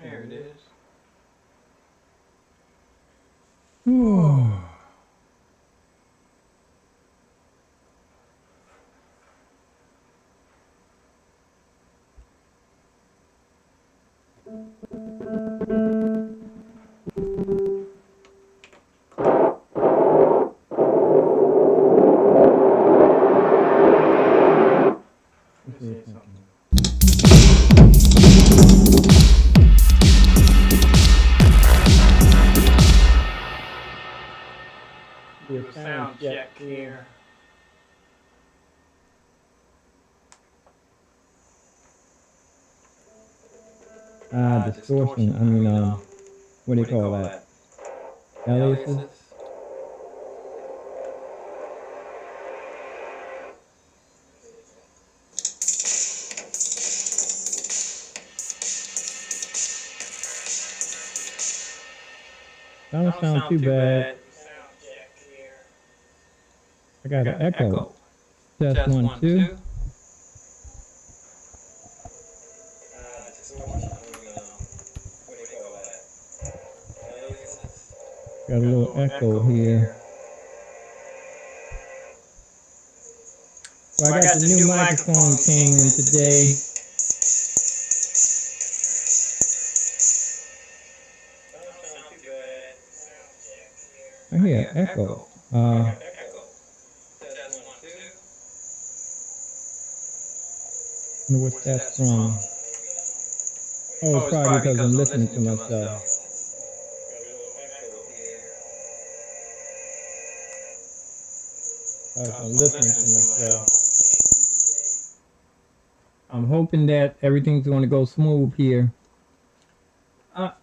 There it is. Do a sound check here. Distortion. What do you call that? Aliases? Don't sound too bad. I got an echo. Test 1, 2. Got a little echo here. So I got the new microphone came in today. I hear echo. Wonder what's that from? Oh, it's probably because I'm listening to myself. I'm listening to myself. I'm hoping that everything's going to go smooth here. Let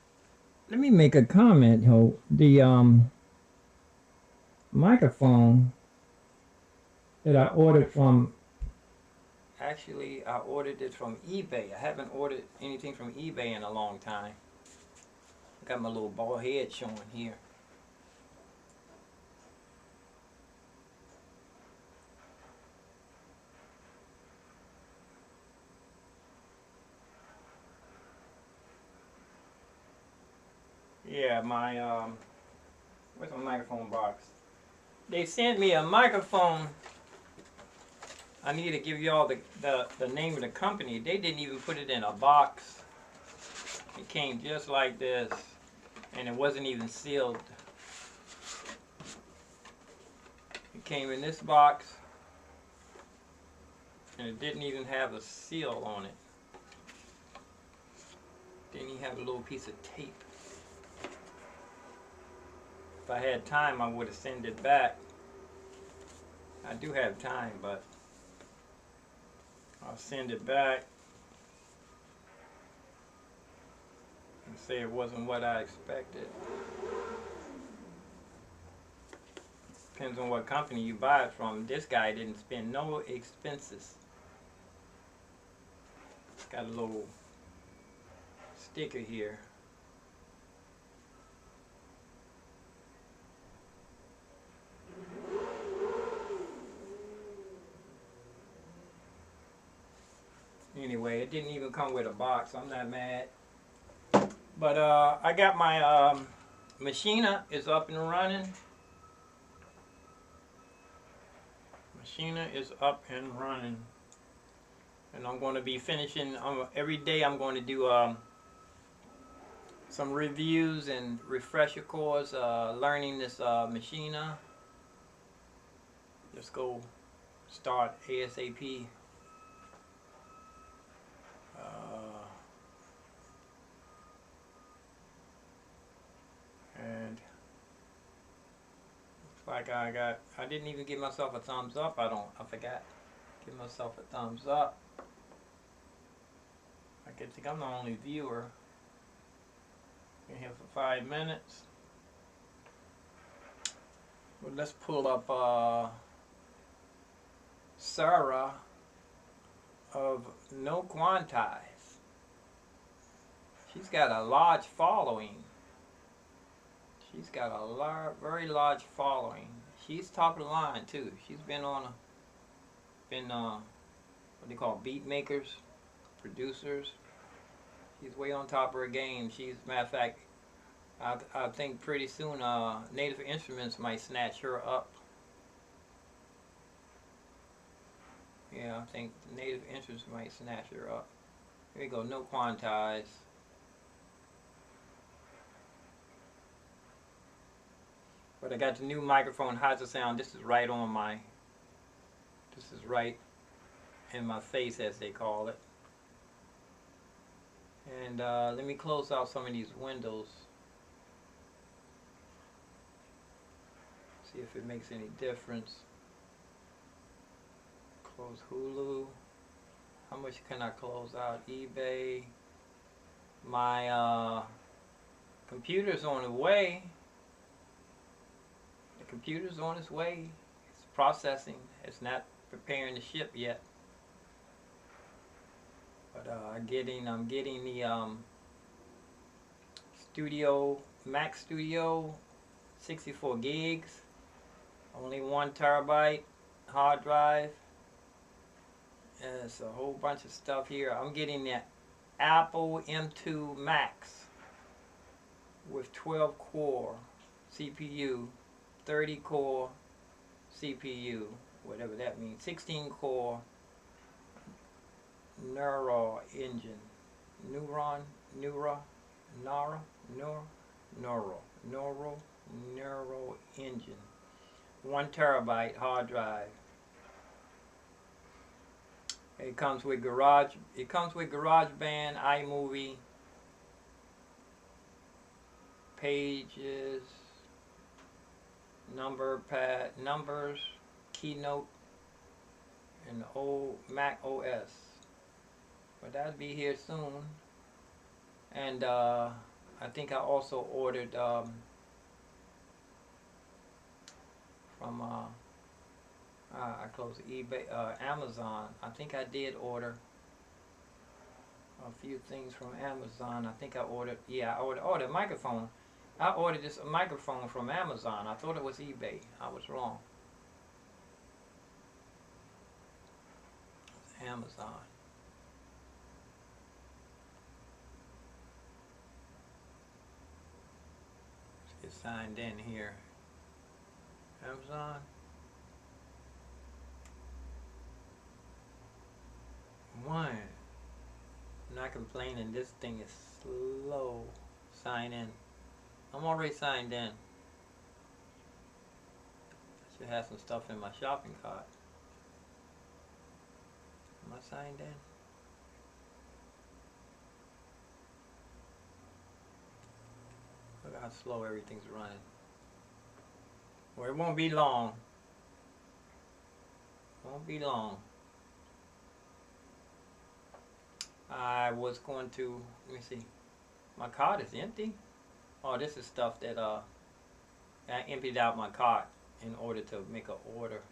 me make a comment, ho. The microphone that I ordered from. Actually, I ordered it from eBay. I haven't ordered anything from eBay in a long time. Got my little bald head showing here. Yeah, my where's my microphone box? They sent me a microphone. I need to give y'all the name of the company. They didn't even put it in a box. It came just like this, and it wasn't even sealed. It came in this box, and it didn't even have a seal on it. Didn't even have a little piece of tape. If I had time, I would have sent it back. I do have time, but I'll send it back and say it wasn't what I expected. Depends on what company you buy it from. This guy didn't spend no expenses. Got a little sticker here. Anyway, it didn't even come with a box. I'm not mad. But I got my Machina is up and running. Machina is up and running. And I'm going to be finishing, every day I'm going to do some reviews and refresher course, learning this Machina. Let's go start ASAP. And looks like I didn't even give myself a thumbs up. I forgot. Give myself a thumbs up. I can think I'm the only viewer. Been here for 5 minutes. Well, let's pull up Sarah of No Quantize. She's got a large following. She's got a very large following. She's top of the line too. She's been on what they call beat makers, producers. She's way on top of her game. She's, matter of fact, I think pretty soon Native Instruments might snatch her up. Yeah, I think Native Instruments might snatch her up. Here we go, No Quantize. But I got the new microphone, how's it sound? This is right on my, this is right in my face, as they call it. And let me close out some of these windows. See if it makes any difference. Close Hulu. How much can I close out? eBay. My computer's on the way. The computer's on its way. It's processing. It's not preparing to ship yet. But I'm getting the Mac Studio 64 gigs, only 1 terabyte hard drive. And it's a whole bunch of stuff here. I'm getting the Apple M2 Max with 12 core CPU, 30 core CPU, whatever that means, 16 core neural engine, neural engine, 1 terabyte hard drive. It comes with GarageBand, iMovie, Pages, Numbers, Keynote, and the old Mac OS. But that'll be here soon. And I think I also ordered from I closed eBay, Amazon. I think I did order a few things from Amazon. I think I ordered, yeah, I ordered a microphone. I ordered this microphone from Amazon. I thought it was eBay. I was wrong. It's Amazon. Let's get signed in here. Amazon. One. I'm not complaining. This thing is slow. Sign in. I'm already signed in. I should have some stuff in my shopping cart. Am I signed in? Look how slow everything's running. Well, it won't be long. Won't be long. I was going to, let me see. My cart is empty. Oh, this is stuff that I emptied out my cart in order to make an order.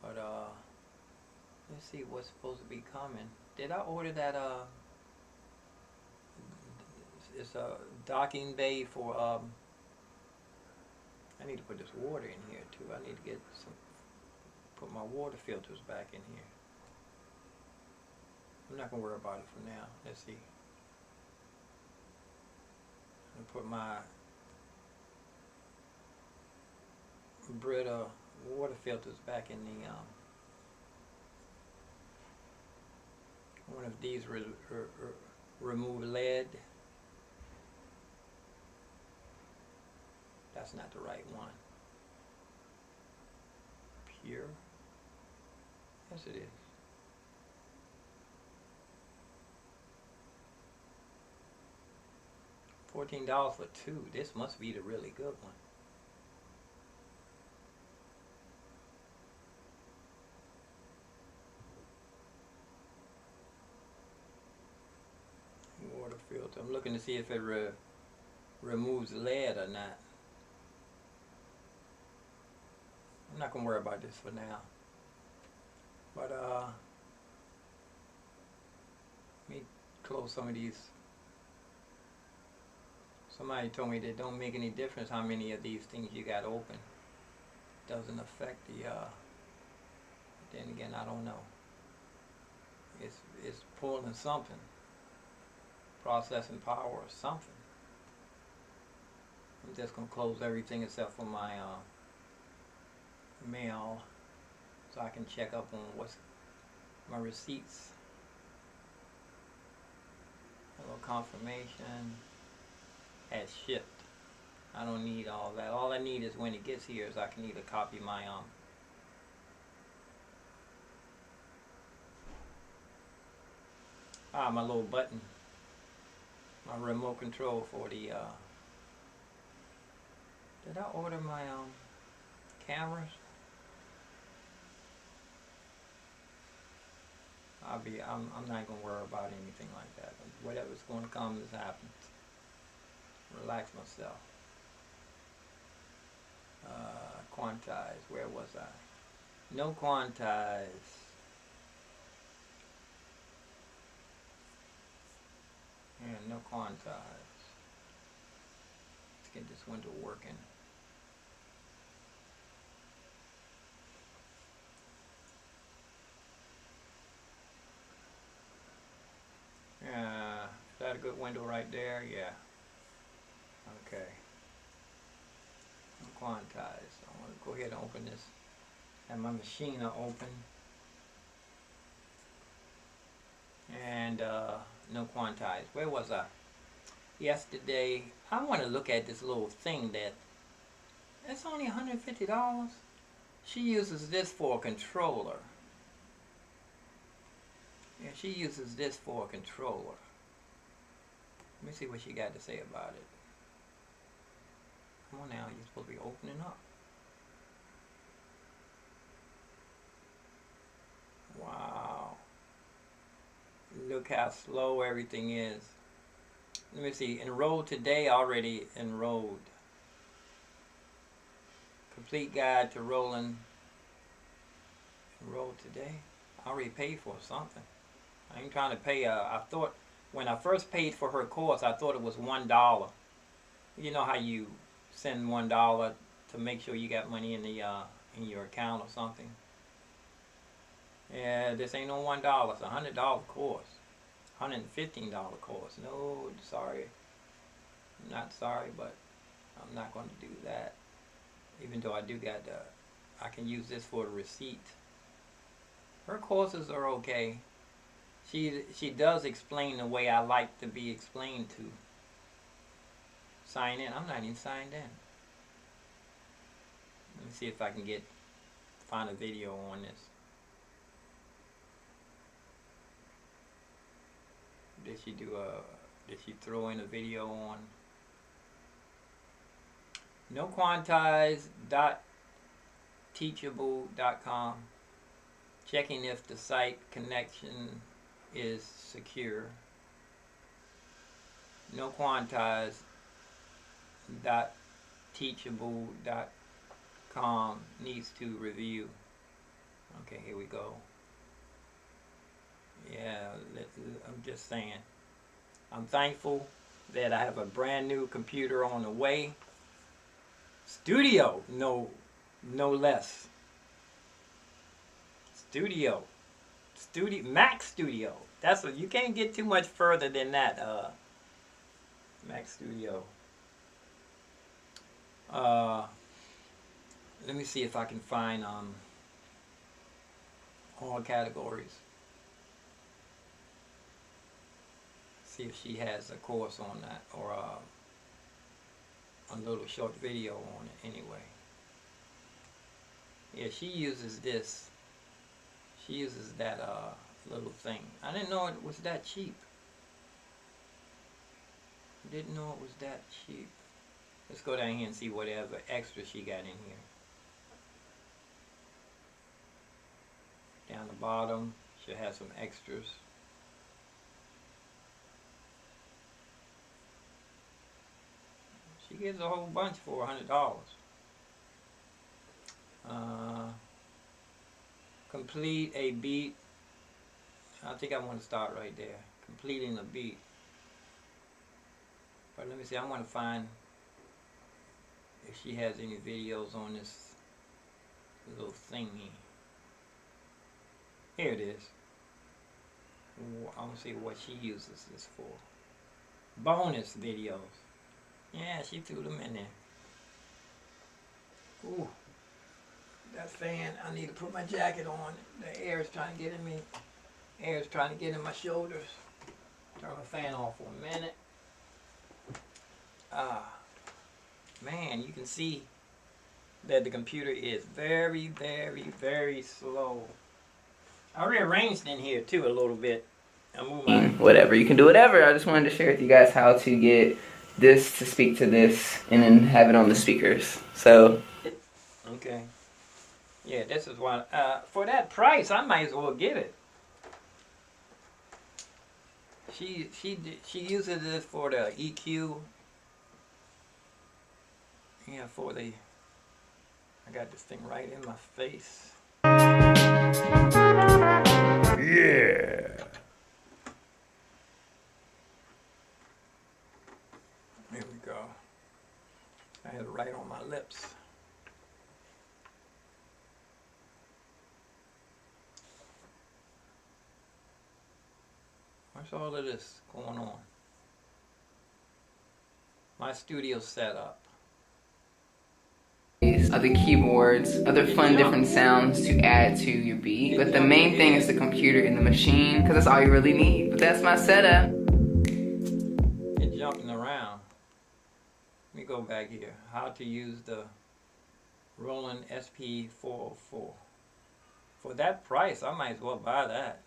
But let's see what's supposed to be coming. Did I order that it's a docking bay for I need to put this water in here too. I need to get some, put my water filters back in here. I'm not gonna worry about it for now. Let's see. I'm gonna put my Brita water filters back in the one of these remove lead. That's not the right one. Pure. Yes, it is. $14 for two. This must be the really good one. Water filter. I'm looking to see if it removes lead or not. I'm not gonna worry about this for now. But let me close some of these. Somebody told me that it don't make any difference how many of these things you got open. Doesn't affect the then again, I don't know. It's pulling something. Processing power or something. I'm just gonna close everything except for my mail, so I can check up on what's my receipts. A little confirmation has shipped. I don't need all that. All I need is when it gets here is I can either copy my my little button, my remote control for the did I order my cameras? I'm not gonna worry about anything like that. Whatever's gonna come has happened. Relax myself. Quantize, where was I? No quantize. Yeah, no quantize. Let's get this window working. Yeah, is that a good window right there? Yeah. Okay. Quantize. I want to go ahead and open this. Have my machine open. And no quantize. Where was I? Yesterday, I want to look at this little thing that it's only $150. She uses this for a controller. Yeah, she uses this for a controller. Let me see what she got to say about it. Come on now, you're supposed to be opening up. Wow. Look how slow everything is. Let me see, enrolled today, already enrolled. Complete guide to rolling. Enrolled today? I already paid for something. I ain't trying to pay, I thought, when I first paid for her course, I thought it was $1. You know how you send $1 to make sure you got money in the in your account or something? Yeah, this ain't no $1. It's a $100 course. $115 course. No, sorry. I'm not sorry, but I'm not going to do that. Even though I do got I can use this for the receipt. Her courses are okay. She does explain the way I like to be explained to. Sign in. I'm not even signed in. Let me see if I can find a video on this. Did she throw in a video on? NoQuantize.teachable.com. Checking if the site connection is secure. NoQuantize.teachable.com needs to review. Okay, here we go. Yeah, I'm just saying. I'm thankful that I have a brand new computer on the way. Studio, no less. Studio Mac Studio. That's what you can't get too much further than that. Mac Studio. Let me see if I can find all categories. See if she has a course on that, or a little short video on it anyway. Yeah, she uses this. She uses that little thing. I didn't know it was that cheap. Didn't know it was that cheap. Let's go down here and see whatever extra she got in here. Down the bottom, she'll have some extras. She gives a whole bunch for $100. Complete a beat. I think I want to start right there. Completing a beat. But let me see, I want to find if she has any videos on this little thingy. Here it is. I want to see what she uses this for. Bonus videos. Yeah, she threw them in there. Ooh. That fan, I need to put my jacket on. The air is trying to get in me. Air is trying to get in my shoulders. Turn my fan off for a minute. Man, you can see that the computer is very, very, very slow. I rearranged in here too a little bit. Whatever, you can do whatever. I just wanted to share with you guys how to get this to speak to this and then have it on the speakers. So okay. Yeah, this is one. For that price, I might as well get it. She uses this for the EQ. Yeah, for the. I got this thing right in my face. Yeah. There we go. I had it right on my lips. What's all of this going on? My studio setup. Other keyboards, other fun different sounds to add to your beat. But the main thing is the computer and the machine, because that's all you really need. But that's my setup. It's jumping around. Let me go back here. How to use the Roland SP404. For that price, I might as well buy that.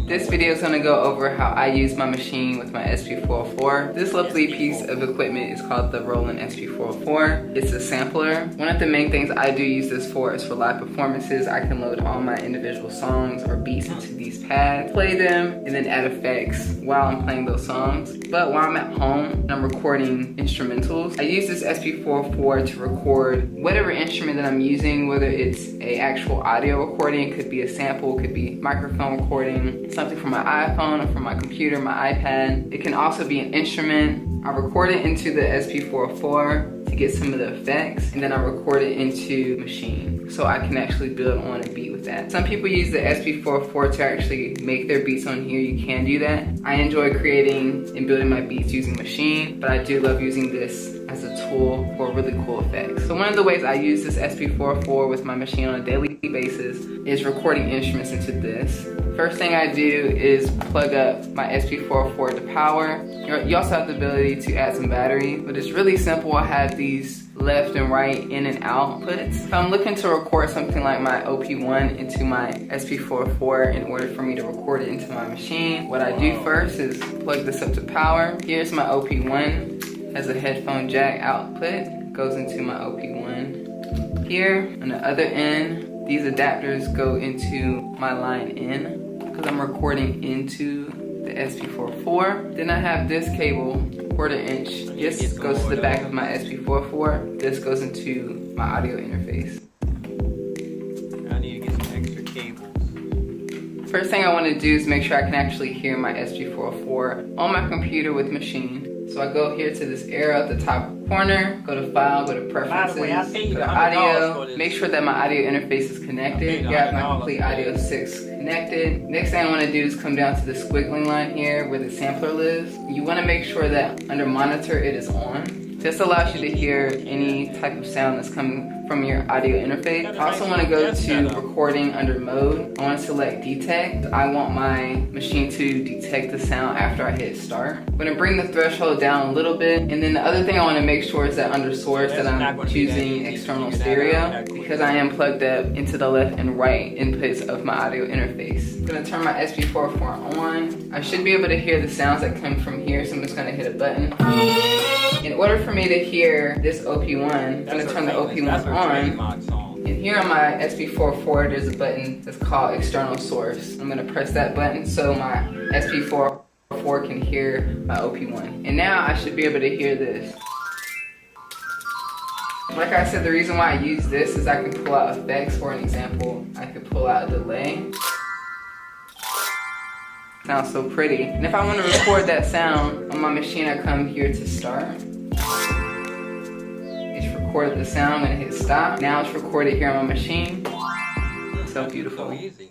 This video is going to go over how I use my machine with my SP404. This lovely piece of equipment is called the Roland SP404. It's a sampler. One of the main things I do use this for is for live performances. I can load all my individual songs or beats into these pads, play them, and then add effects while I'm playing those songs. But while I'm at home and I'm recording instrumentals, I use this SP404 to record whatever instrument that I'm using, whether it's an actual audio recording, it could be a sample, it could be microphone recording, something from my iPhone or from my computer, my iPad. It can also be an instrument. I record it into the SP404 to get some of the effects, and then I record it into Machine so I can actually build on a beat with that. Some people use the SP404 to actually make their beats on here. You can do that. I enjoy creating and building my beats using Machine, but I do love using this as a tool for really cool effects. So one of the ways I use this SP404 with my machine on a daily basis is recording instruments into this. First thing I do is plug up my SP404 to power. You also have the ability to add some battery, but it's really simple. I have these left and right in and outputs. If I'm looking to record something like my OP1 into my SP404 in order for me to record it into my machine, what I do first is plug this up to power. Here's my OP1, has a headphone jack output, goes into my OP1. Here, on the other end, these adapters go into my line in because I'm recording into the SP404. Then I have this cable, 1/4 inch. This goes to the back of my SP404. This goes into my audio interface. I need to get some extra cables. First thing I want to do is make sure I can actually hear my SP404 on my computer with Machine. So I go here to this arrow at the top corner, go to File, go to Preferences, By the way, I paid go to $100 for Audio. this. Make sure that my audio interface is connected. I paid Got my $100 Complete for Audio this. 6 connected. Next thing I want to do is come down to the squiggly line here where the sampler lives. You want to make sure that under Monitor it is on. This allows you to hear any type of sound that's coming from your audio interface. I also want to go to recording under mode. I want to select detect. I want my machine to detect the sound after I hit start. I'm going to bring the threshold down a little bit. And then the other thing I want to make sure is that under source that I'm choosing external stereo because I am plugged up into the left and right inputs of my audio interface. I'm going to turn my SP404 on. I should be able to hear the sounds that come from here, so I'm just going to hit a button. In order for me to hear this OP1, I'm going to turn the OP1 on. And here on my SP404, there's a button that's called External Source. I'm going to press that button so my SP404 can hear my OP1. And now I should be able to hear this. Like I said, the reason why I use this is I can pull out effects. For an example, I could pull out a delay. Sounds so pretty. And if I want to record that sound on my machine, I come here to start. It's recorded the sound. I'm gonna hit stop. Now it's recorded here on my machine. So beautiful. So easy.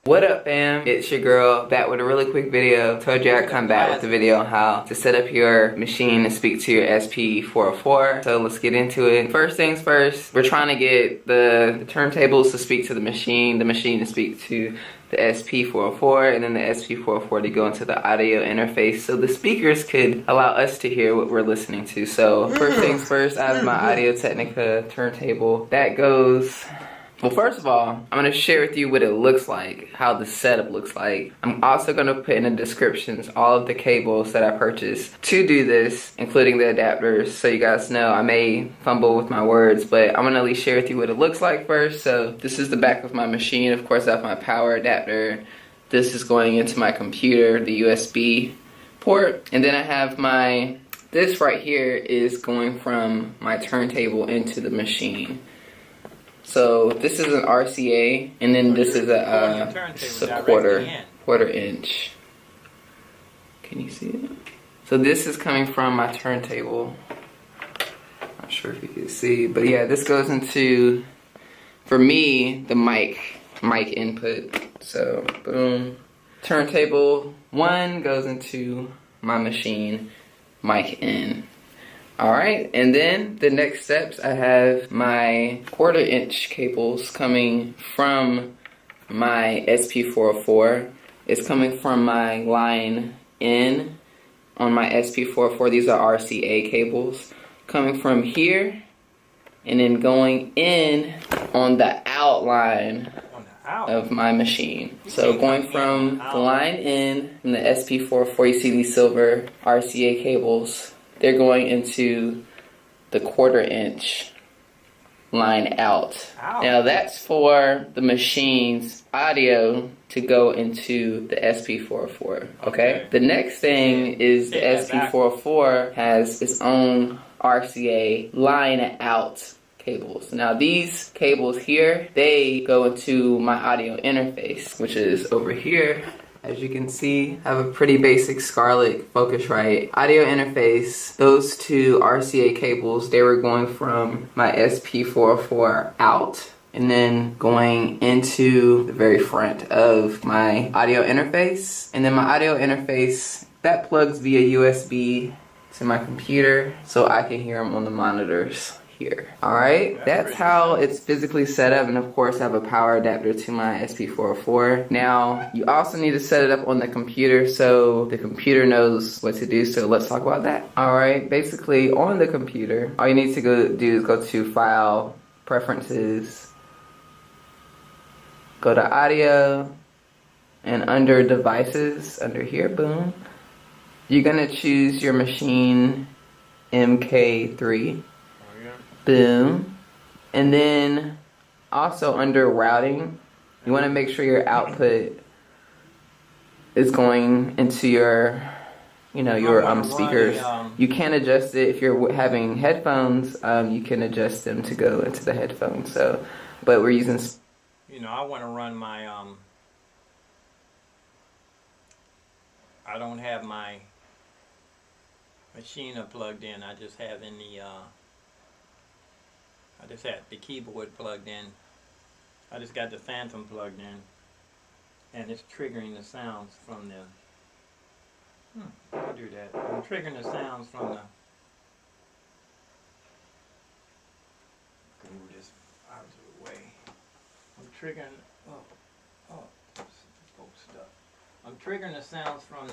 What up, fam? It's your girl back with a really quick video. Told you I'd come back with a video on how to set up your machine and speak to your SP404. So let's get into it. First things first, we're trying to get the turntables to speak to the machine to speak to the SP404, and then the SP404 to go into the audio interface so the speakers could allow us to hear what we're listening to. So first things first, I have my Audio Technica turntable. That goes... Well, first of all, I'm going to share with you what it looks like, how the setup looks like. I'm also going to put in the descriptions all of the cables that I purchased to do this, including the adapters, so you guys know I may fumble with my words, but I'm going to at least share with you what it looks like first. So this is the back of my machine. Of course, I have my power adapter. This is going into my computer, the USB port. And then I have this right here is going from my turntable into the machine. So this is an RCA, and then this is a quarter inch. Can you see it? So this is coming from my turntable. Not sure if you can see, but yeah, this goes into, for me, the mic input. So boom, turntable 1 goes into my machine, mic in. Alright, and then the next steps, I have my quarter inch cables coming from my SP404. It's coming from my line in on my SP404. These are RCA cables. Coming from here and then going in on the outline of my machine. So going from the line in from the SP404, you see these silver RCA cables. They're going into the quarter inch line out. Now that's for the machine's audio to go into the SP404, okay? The next thing is the SP404 has its own RCA line out cables. Now these cables here, they go into my audio interface, which is over here. As you can see, I have a pretty basic Scarlett Focusrite audio interface. Those two RCA cables, they were going from my SP404 out and then going into the very front of my audio interface. And then my audio interface, that plugs via USB to my computer so I can hear them on the monitors here. Alright, that's how it's physically set up, and of course I have a power adapter to my SP404. Now, you also need to set it up on the computer so the computer knows what to do, so let's talk about that. Alright, basically on the computer, all you need to do is go to File, Preferences, go to Audio, and under Devices, under here, boom, you're gonna choose your machine MK3. Boom. And then also under routing, you want to make sure your output is going into your, your speakers. You can adjust it if you're having headphones. You can adjust them to go into the headphones. So, but we're using. I want to run my I don't have my machine plugged in. I just have in the I just had the keyboard plugged in. I just got the Phantom plugged in, and it's triggering the sounds from the. I'll do that. I'm triggering the sounds from the. Move this out of the way. I'm triggering. Oops, stuff. I'm triggering the sounds from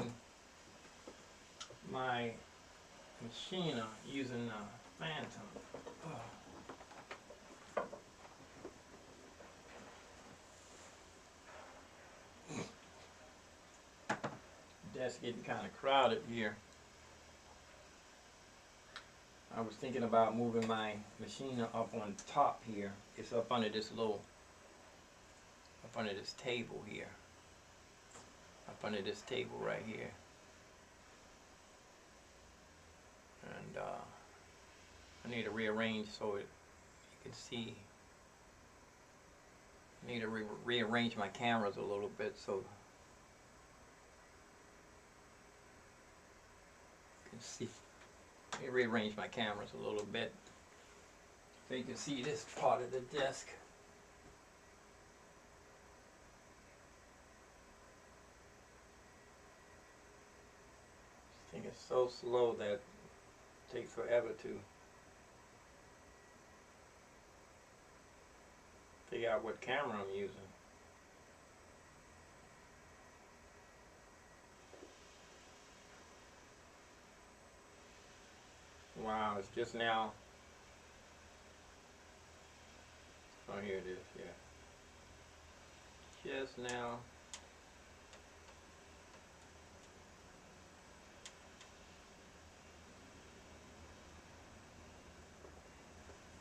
my machine using the Phantom. Desk getting kind of crowded here. I was thinking about moving my machine up on top here. It's up under this up under this table here. Up under this table right here. And I need to rearrange so you can see. I need to rearrange my cameras a little bit so you can see. Let me rearrange my cameras a little bit so you can see this part of the desk. This thing is so slow that it takes forever to figure out what camera I'm using. Wow, it's just now. Oh, here it is, yeah. Just now.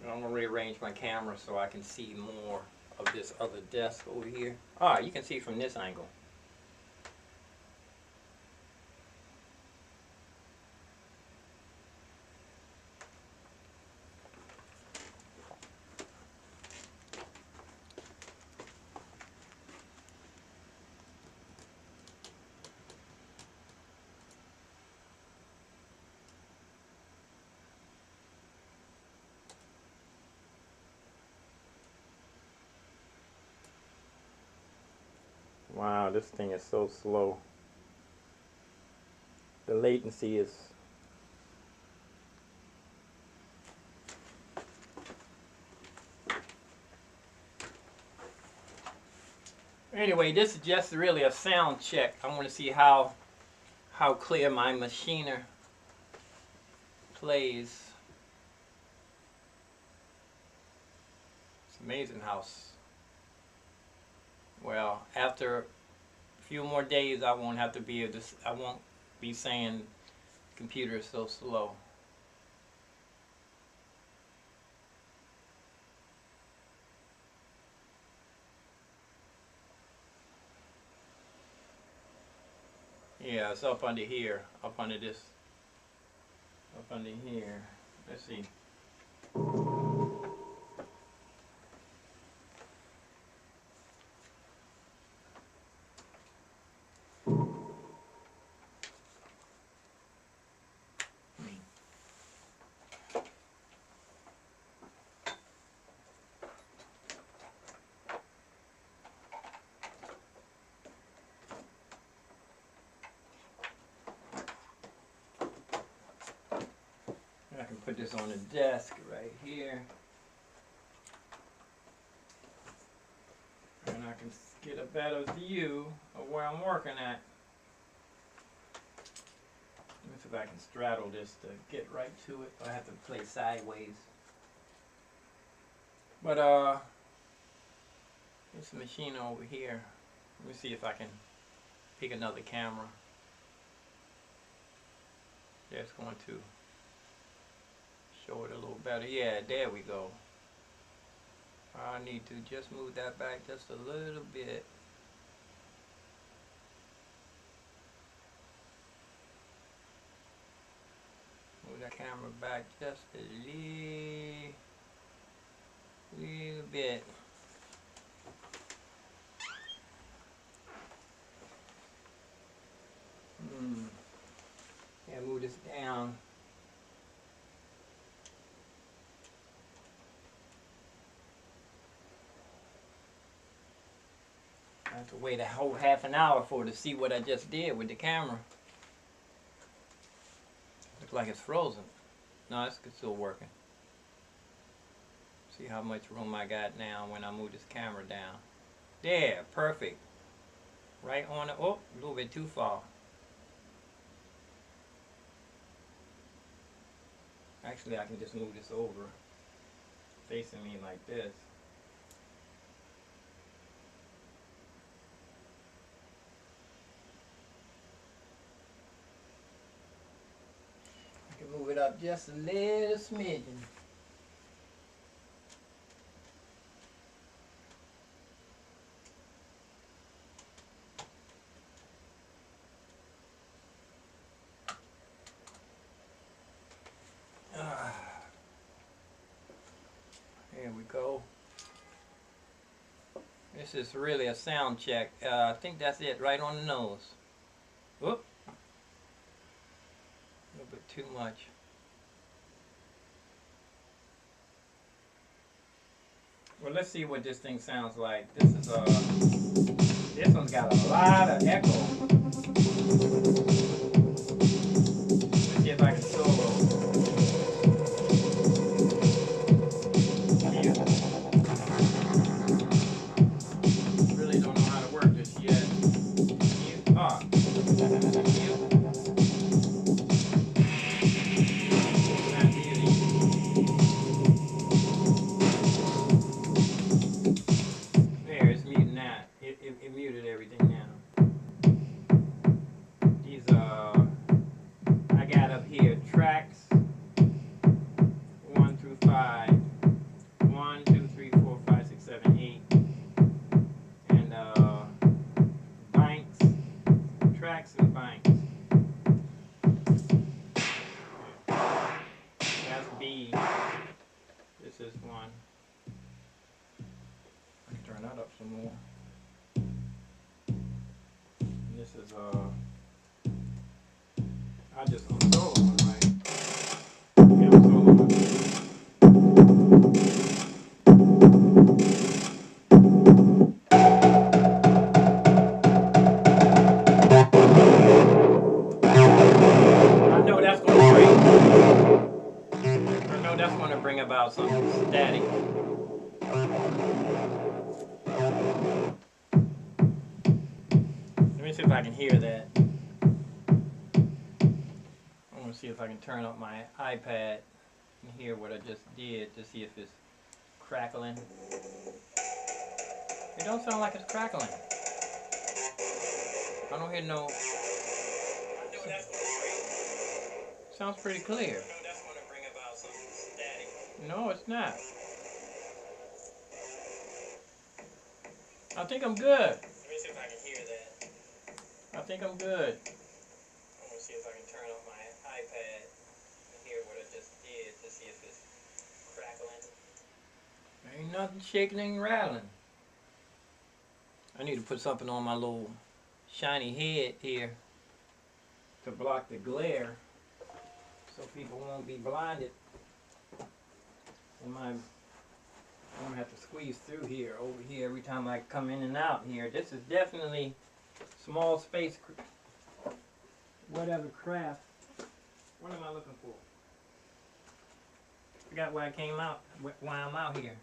I'm going to rearrange my camera so I can see more of this other desk over here. Ah, you can see from this angle. Wow, this thing is so slow. The latency is anyway, this is just really a sound check. I want to see how clear my machiner plays. It's amazing how well, after a few more days, I won't have to be able to, I won't be saying the computer is so slow. Yeah, it's up under here, up under this, up under here. Let's see. I can put this on the desk right here. And I can get a better view of where I'm working at. Let me see if I can straddle this to get right to it. I have to play sideways. But this machine over here. Let me see if I can pick another camera. That's going to show it a little better. Yeah, there we go. I need to just move that back just a little bit. Move that camera back just a little bit. Yeah, move this down. I have to wait a whole half an hour for to see what I just did with the camera. Looks like it's frozen. No, it's still working. See how much room I got now when I move this camera down. There, perfect. Right on it. Oh, a little bit too far. Actually, I can just move this over, facing me like this. I can move it up just a little smidgen. Here we go. This is really a sound check. I think that's it, right on the nose. Whoop. A little bit too much. Well, let's see what this thing sounds like. This one's got a lot of echo. Let's see if I can solo. Really don't know how to work this yet. There, it's muting that. It muted everything now. These I got up here tracks 1 through 5. 1, 2, 3, 4, 5, 6, 7, 8. And banks, tracks and banks. That's B. This is 1. I can turn that up some more. And this is I just unsolo one, right? Yeah, I'm soloing. I know that's going to bring about some static. Let me see if I can hear that. I want to see if I can turn up my iPad and hear what I just did to see if it's crackling. It don't sound like it's crackling. I don't hear no. Sounds pretty clear. No, it's not. I think I'm good. Let me see if I can hear that. I think I'm good. I want to see if I can turn on my iPad and hear what I just did to see if it's crackling. Ain't nothing shaking and rattling. I need to put something on my little shiny head here to block the glare so people won't be blinded. I'm gonna have to squeeze through here, over here, every time I come in and out here. This is definitely small space, whatever craft. What am I looking for? Forgot why I came out, why I'm out here.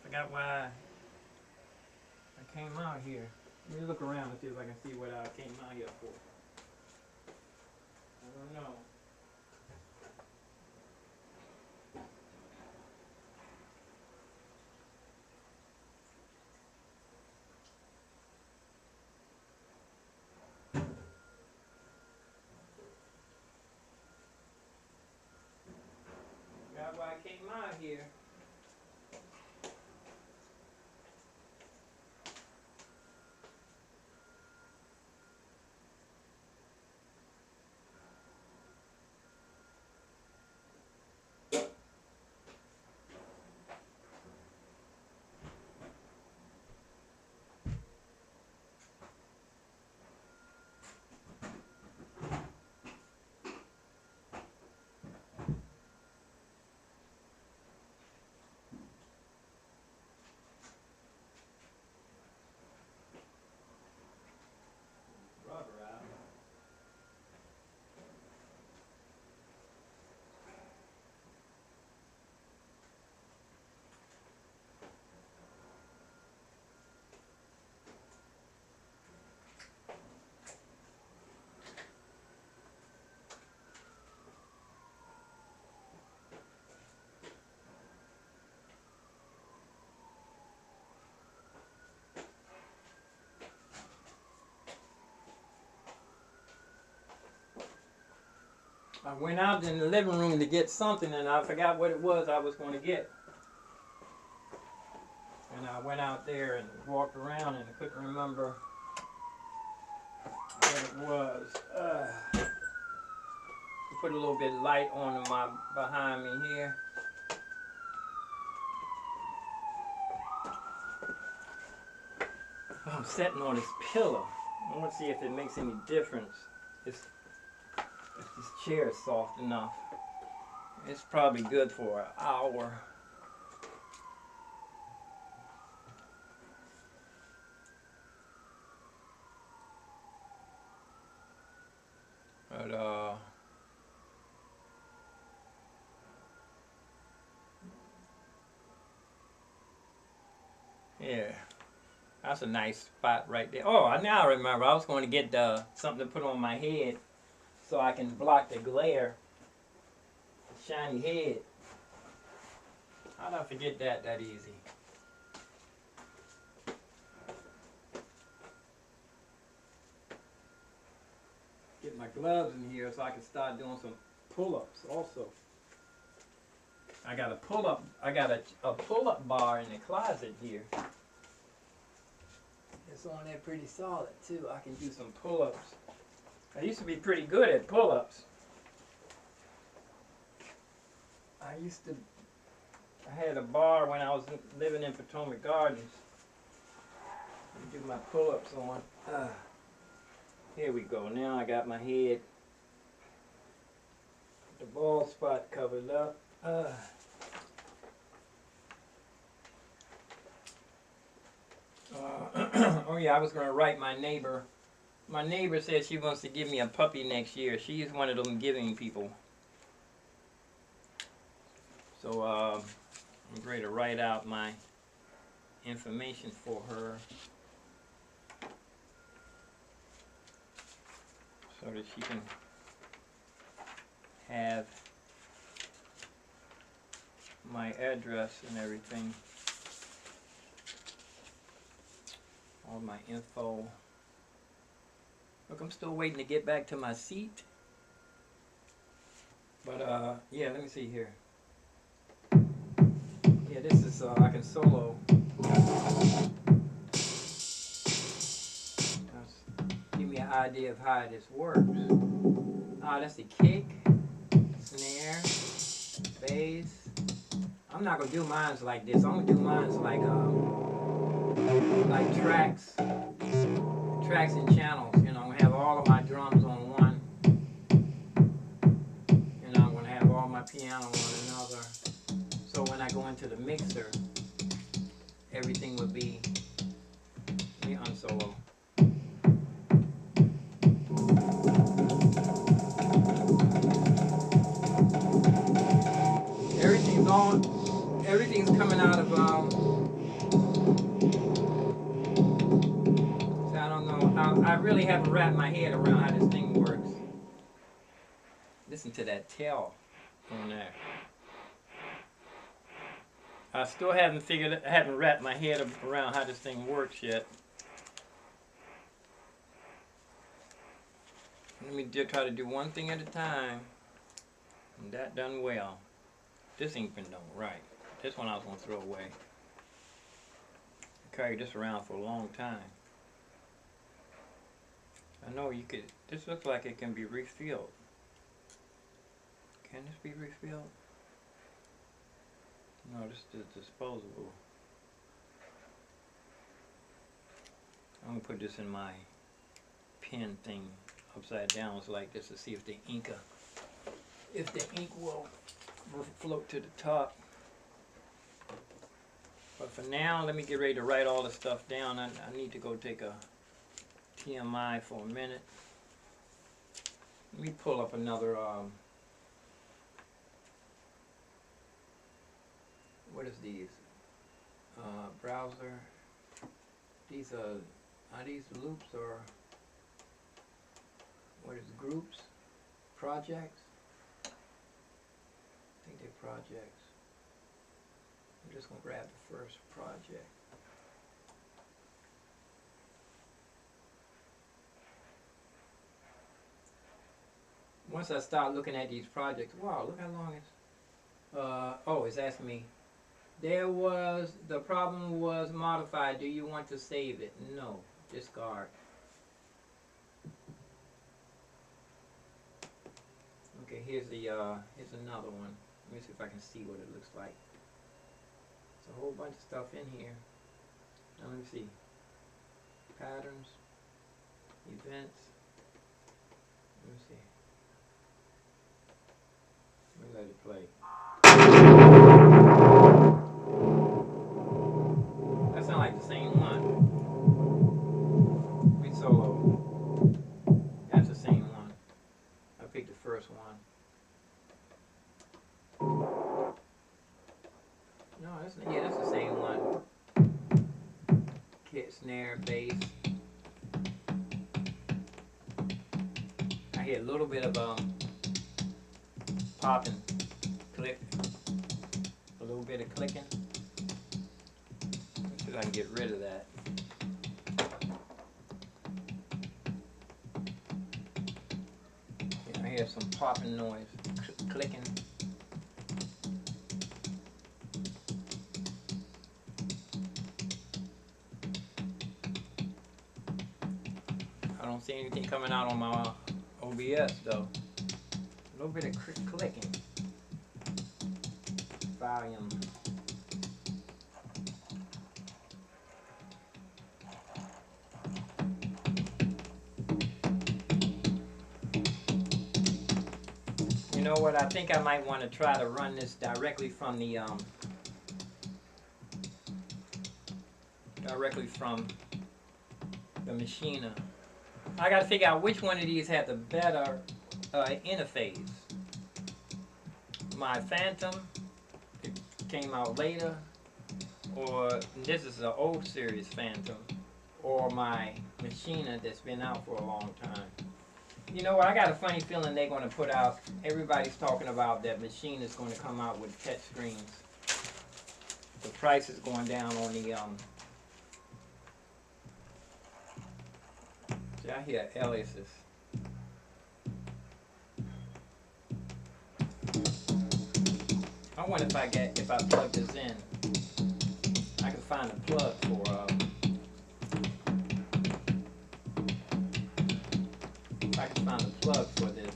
Forgot why I came out here. Let me look around and see if I can see what I came out here for. I don't know. Forgot why I came out here. I went out in the living room to get something and I forgot what it was I was going to get. And I went out there and walked around and I couldn't remember what it was. Put a little bit of light on my behind me here. I'm sitting on this pillow. I want to see if it makes any difference. If this chair is soft enough. It's probably good for an hour. But yeah, that's a nice spot right there. Oh, now I remember. I was going to get something to put on my head so I can block the glare. The shiny head. How did I forget that easy? Get my gloves in here so I can start doing some pull-ups also. I got a pull-up. I got a pull-up bar in the closet here. It's on there pretty solid too. I can do some pull-ups. I used to be pretty good at pull-ups. I had a bar when I was living in Potomac Gardens. I do my pull-ups on. Here we go. Now I got my head, the bald spot covered up. Oh yeah, I was going to write my neighbor. My neighbor said she wants to give me a puppy next year. She's one of them giving people. So I'm ready to write out my information for her so that she can have my address and everything. All my info. Look, I'm still waiting to get back to my seat. But yeah, let me see here. Yeah, this is I can solo. Give me an idea of how this works. That's the kick, snare, bass. I'm not gonna do mine like this. I'm gonna do mine like tracks and channels. You know, I'm gonna have all of my drums on one. You know, I'm gonna have all my piano on another. So when I go into the mixer, everything would be me on solo. Everything's coming out of so I don't know. I really haven't wrapped my head around how this thing works. Listen to that tail on there. I still haven't wrapped my head around how this thing works yet. Let me just try to do one thing at a time. And that done well. This ain't been done right. This one I was going to throw away. I carried this around for a long time. I know you could, this looks like it can be refilled. Can this be refilled? No, this is disposable. I'm going to put this in my pen thing upside down like this to see if the ink will float to the top. But for now, let me get ready to write all the stuff down. I need to go take a TMI for a minute. Let me pull up another, what is these? Browser. These are these loops or what is groups? Projects? I think they're projects. I'm just going to grab the first project. once I start looking at these projects, wow, look how long it's, oh, it's asking me, the problem was modified, do you want to save it? No, discard. Okay, here's another one. Let me see if I can see what it looks like. There's a whole bunch of stuff in here. Now let me see. Patterns, events. Let me see. Let me let it play. That sounds like the same one. Read solo. That's the same one. I picked the first one. No, that's the same one. Kit, snare, bass. I hear a little bit of popping, click, a little bit of clicking. Let's see if I can get rid of that. Yeah, I hear some popping noise, clicking. I don't see anything coming out on my OBS though. A little bit of clicking. Volume. You know what? I think I might want to try to run this directly from the Machina. I got to figure out which one of these had the better interface. My Phantom, it came out later, or this is an old series Phantom, or my Machina that's been out for a long time. You know what, I got a funny feeling they're going to put out, everybody's talking about that Machina is going to come out with touch screens. The price is going down on the, see, I hear aliases. I wonder if I plug this in, I can find a plug for if I can find a plug for this.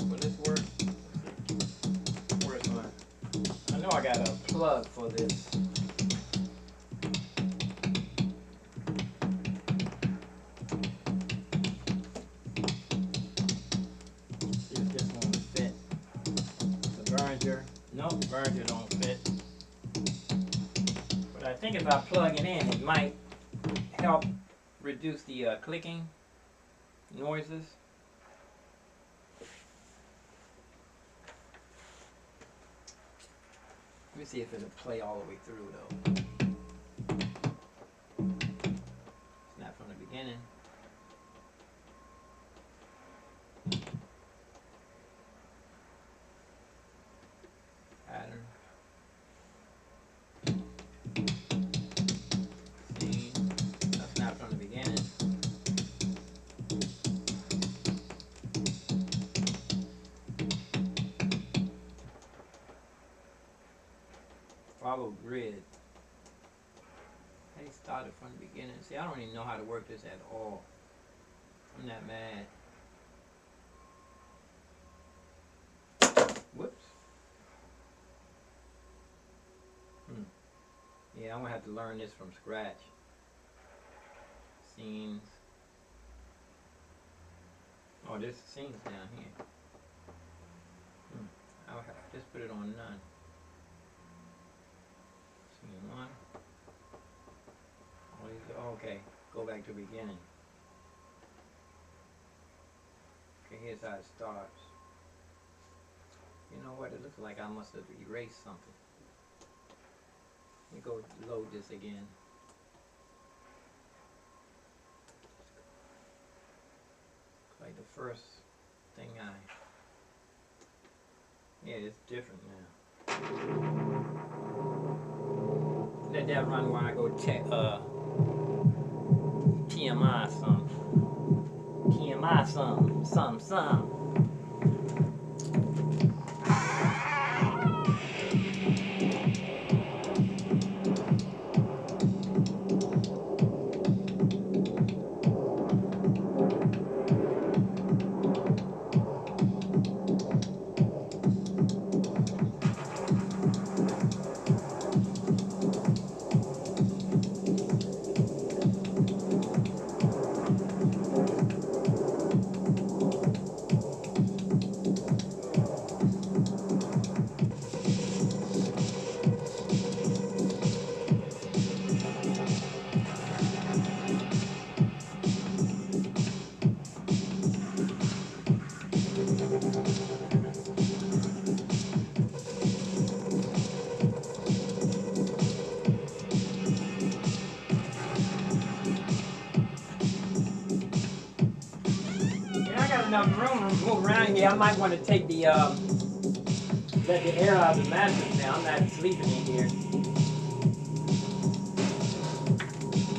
Will this work? Where's mine? I know I got a plug for this. See if this one will fit. The Behringer. Nope, Behringer don't fit. But I think if I plug it in, it might help reduce the clicking noises. Let me see if it'll play all the way through though. Snap from the beginning. Pattern. Scene. I'll snap from the beginning. Follow grid. How do you start it from the beginning? See, I don't even know how to work this at all. I'm not mad. Whoops. Yeah, I'm gonna have to learn this from scratch. Scenes. Oh, there's scenes down here. I'll just put it on none. Scene 1. All these, okay, go back to beginning. Okay, here's how it starts. You know what? It looks like I must have erased something. Let me go load this again. Like the first thing yeah, it's different now. Let that run while I go check TMI some. enough room to move around here. I might want to take the let the air out of the mattress now. I'm not sleeping in here.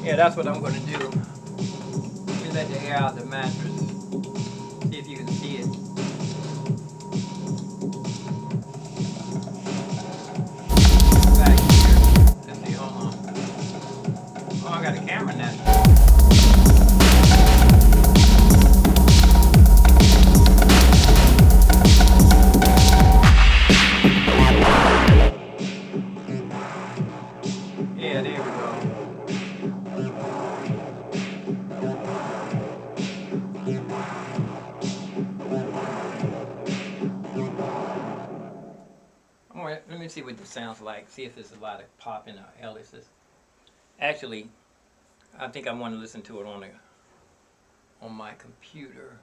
Yeah, that's what I'm gonna do. Let me let the air out of the mattress. See if you can see it. Back here. Let's see, hold on. Oh, I got a camera now. Yeah, there we go. Alright, let me see what this sounds like. See if there's a lot of popping or aliases. Actually, I think I want to listen to it on my computer.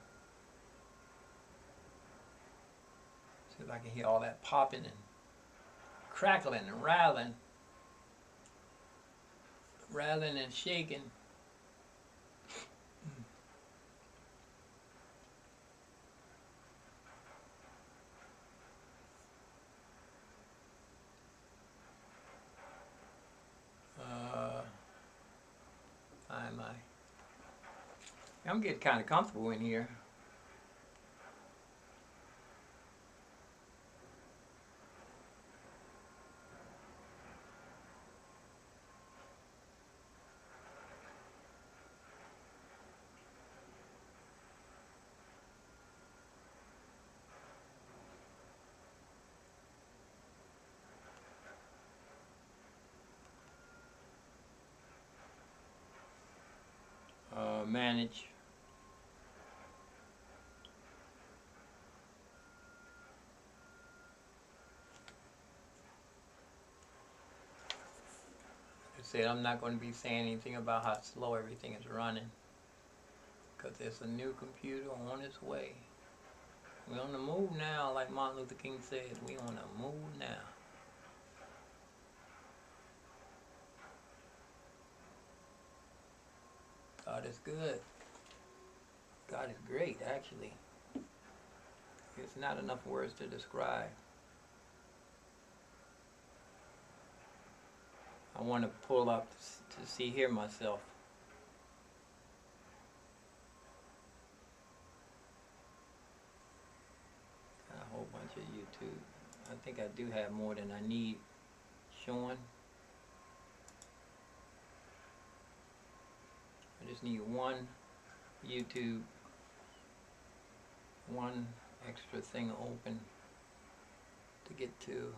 See if I can hear all that popping and crackling and rattling and shaking. I'm getting kind of comfortable in here. Manage. I said I'm not going to be saying anything about how slow everything is running, because there's a new computer on its way. We're on the move now, like Martin Luther King said. We on the move now. God is good. God is great, actually. There's not enough words to describe. I want to pull up to hear myself. Got a whole bunch of YouTube. I think I do have more than I need showing. I just need one YouTube, one extra thing open to get to.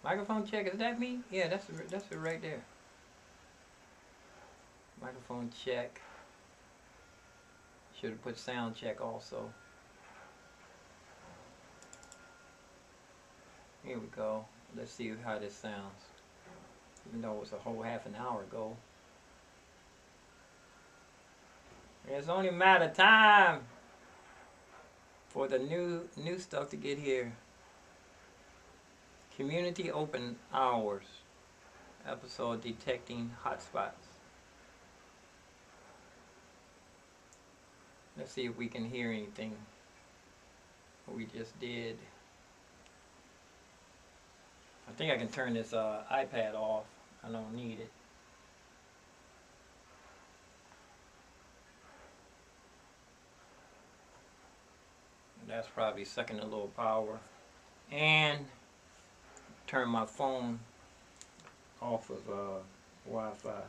Microphone check, is that me? Yeah, that's it right there. Microphone check. Should have put sound check also. Here we go. Let's see how this sounds. Even though it was a whole half an hour ago. It's only a matter of time for the new stuff to get here. Community open hours. Episode detecting hotspots. Let's see if we can hear anything. What we just did. I think I can turn this iPad off. I don't need it. That's probably sucking a little power. And turn my phone off of Wi-Fi.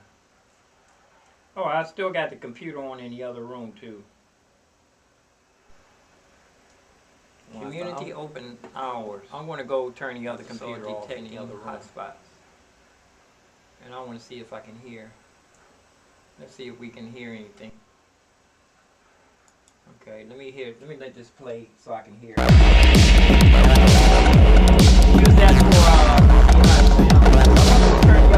Oh, I still got the computer on in the other room too. Community open hours. I'm going to go turn the other computer off in the other hotspots. And I want to see if I can hear. Let's see if we can hear anything. Okay, let me let this play so I can hear. Use that for turn the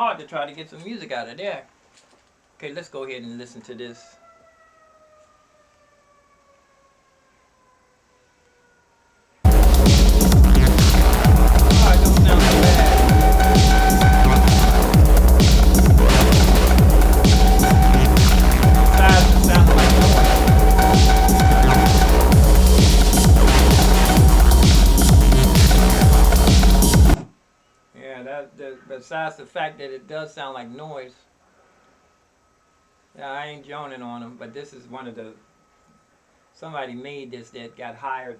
hard to try to get some music out of there. Okay, let's go ahead and listen to this. Oh, it don't sound so bad. Besides, it sounds like noise. Yeah, besides the fact that it does sound like noise. Yeah, I ain't joning on them, but this is one of the, somebody made this that got hired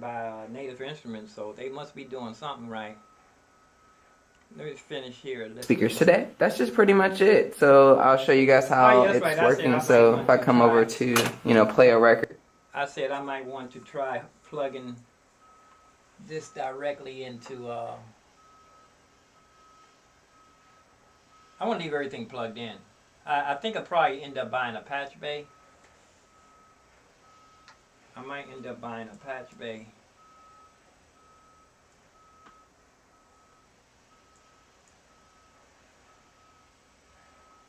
by Native Instruments, so they must be doing something right. Let me finish here. Speakers today. That's just pretty much it. So I'll show you guys how it's working. So if I come over to, you know, play a record. I said I might want to try plugging this directly into, I want to leave everything plugged in. I think I'll probably end up buying a patch bay. I might end up buying a patch bay.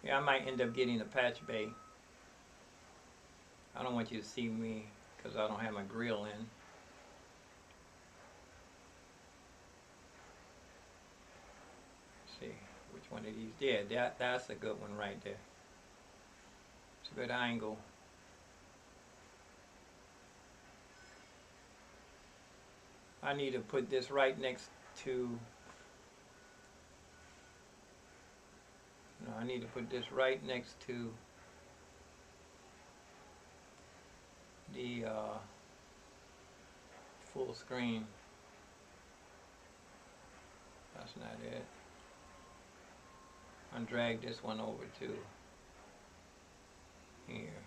Yeah, I might end up getting a patch bay. I don't want you to see me because I don't have my grill in. Let's see which one of these. Yeah, that's a good one right there. It's a good angle. I need to put this right next to, no, I need to put this right next to the full screen. That's not it. I'll drag this one over to here.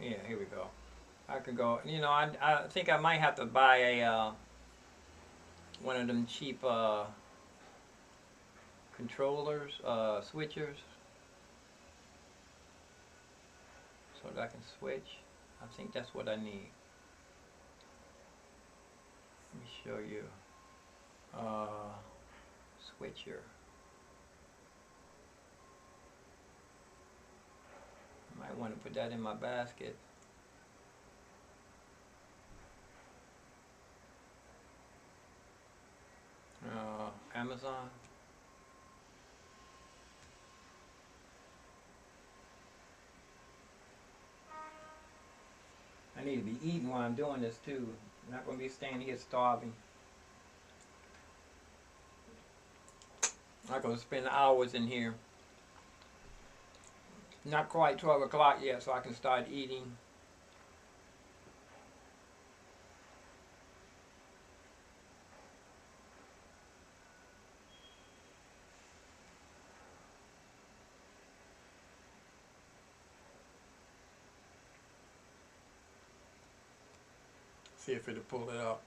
Yeah, here we go. I could go, you know, I think I might have to buy a one of them cheap controllers, switchers, so that I can switch. I think that's what I need. Let me show you. Switcher. I might want to put that in my basket. Amazon. I need to be eating while I'm doing this too. I'm not going to be staying here starving. I'm not going to spend hours in here. Not quite 12 o'clock yet, so I can start eating. See if it'll pull it up.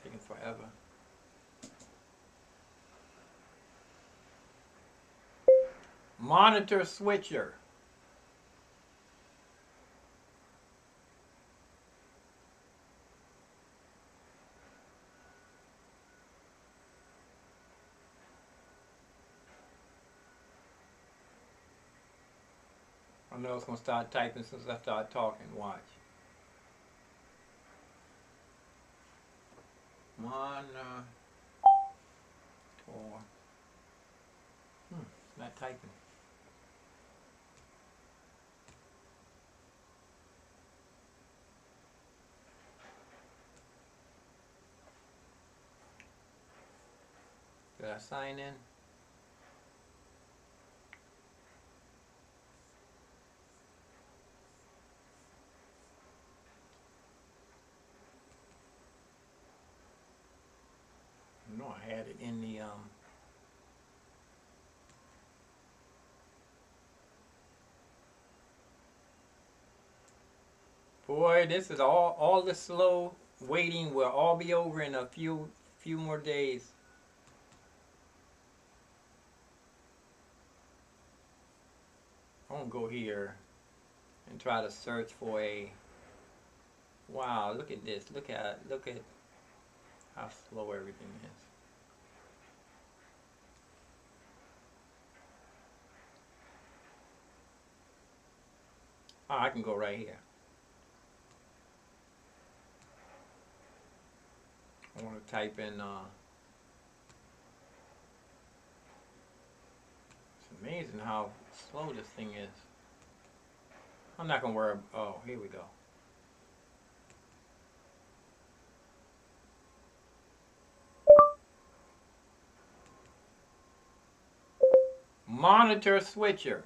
Taking forever. Monitor switcher. I know it's going to start typing since I start talking. Watch. Monitor. It's not typing. Did I sign in? No, I had it in the Boy, this is all this slow waiting will all be over in a few few more days. I'm gonna go here and try to search for a. Wow, look at this. Look at how slow everything is. Oh, I can go right here. I want to type in. It's amazing how slow this thing is. I'm not gonna worry. Oh, here we go. Monitor switcher.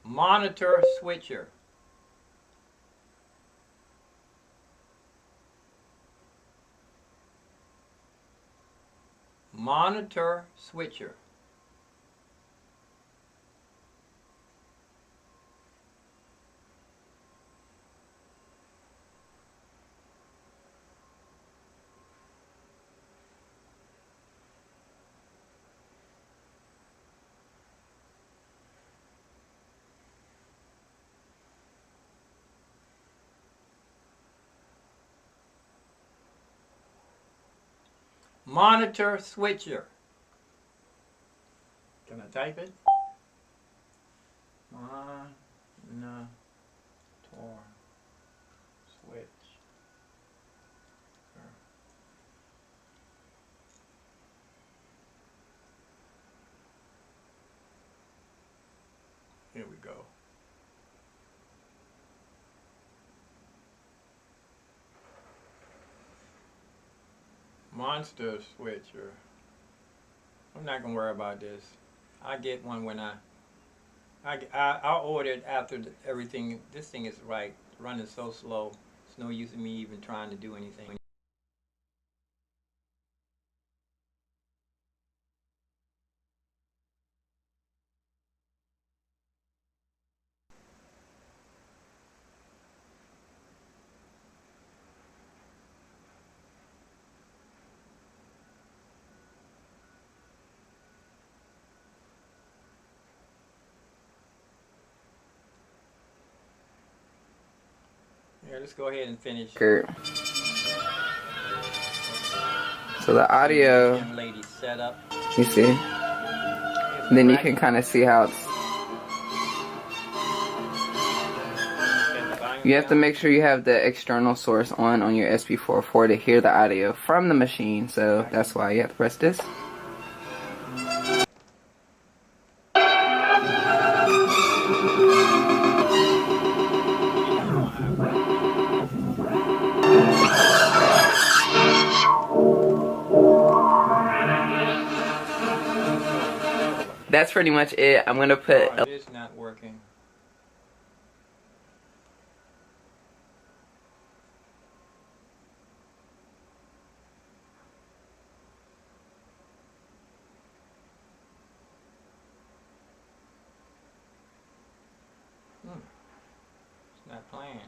Monitor switcher. Monitor switcher. Monitor switcher. Can I type it? Monitor switch. Here we go. Monster switcher. I'm not gonna worry about this. I get one when I'll order it after everything. This thing is right running so slow. It's no use in me even trying to do anything. Yeah, let's go ahead and finish. Kurt. So the audio, Young lady set up. you see, then you can kind of see how it's. You have to make sure you have the external source on your SP404 to hear the audio from the machine. So that's why you have to press this. That's pretty much it. I'm gonna put. Oh, it is not working. It's not playing.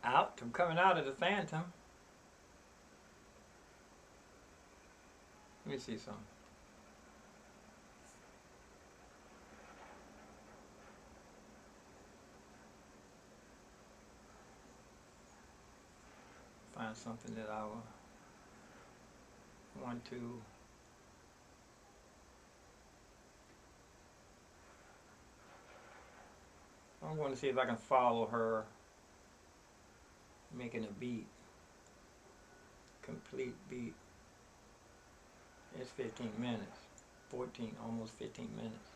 I'm coming out of the Phantom. Let me see something. Find something that I will want to. I'm going to see if I can follow her making a beat. Complete beat. It's 15 minutes. 14, almost 15 minutes.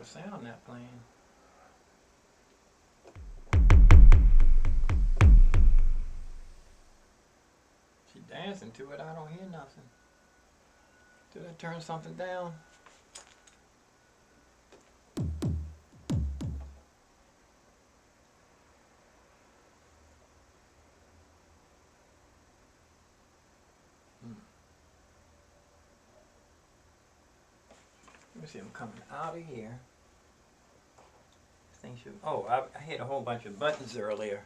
sound not playing. She dancing to it. I don't hear nothing. Did I turn something down? Let me see, I'm coming out of here. This thing should, oh, I hit a whole bunch of buttons earlier.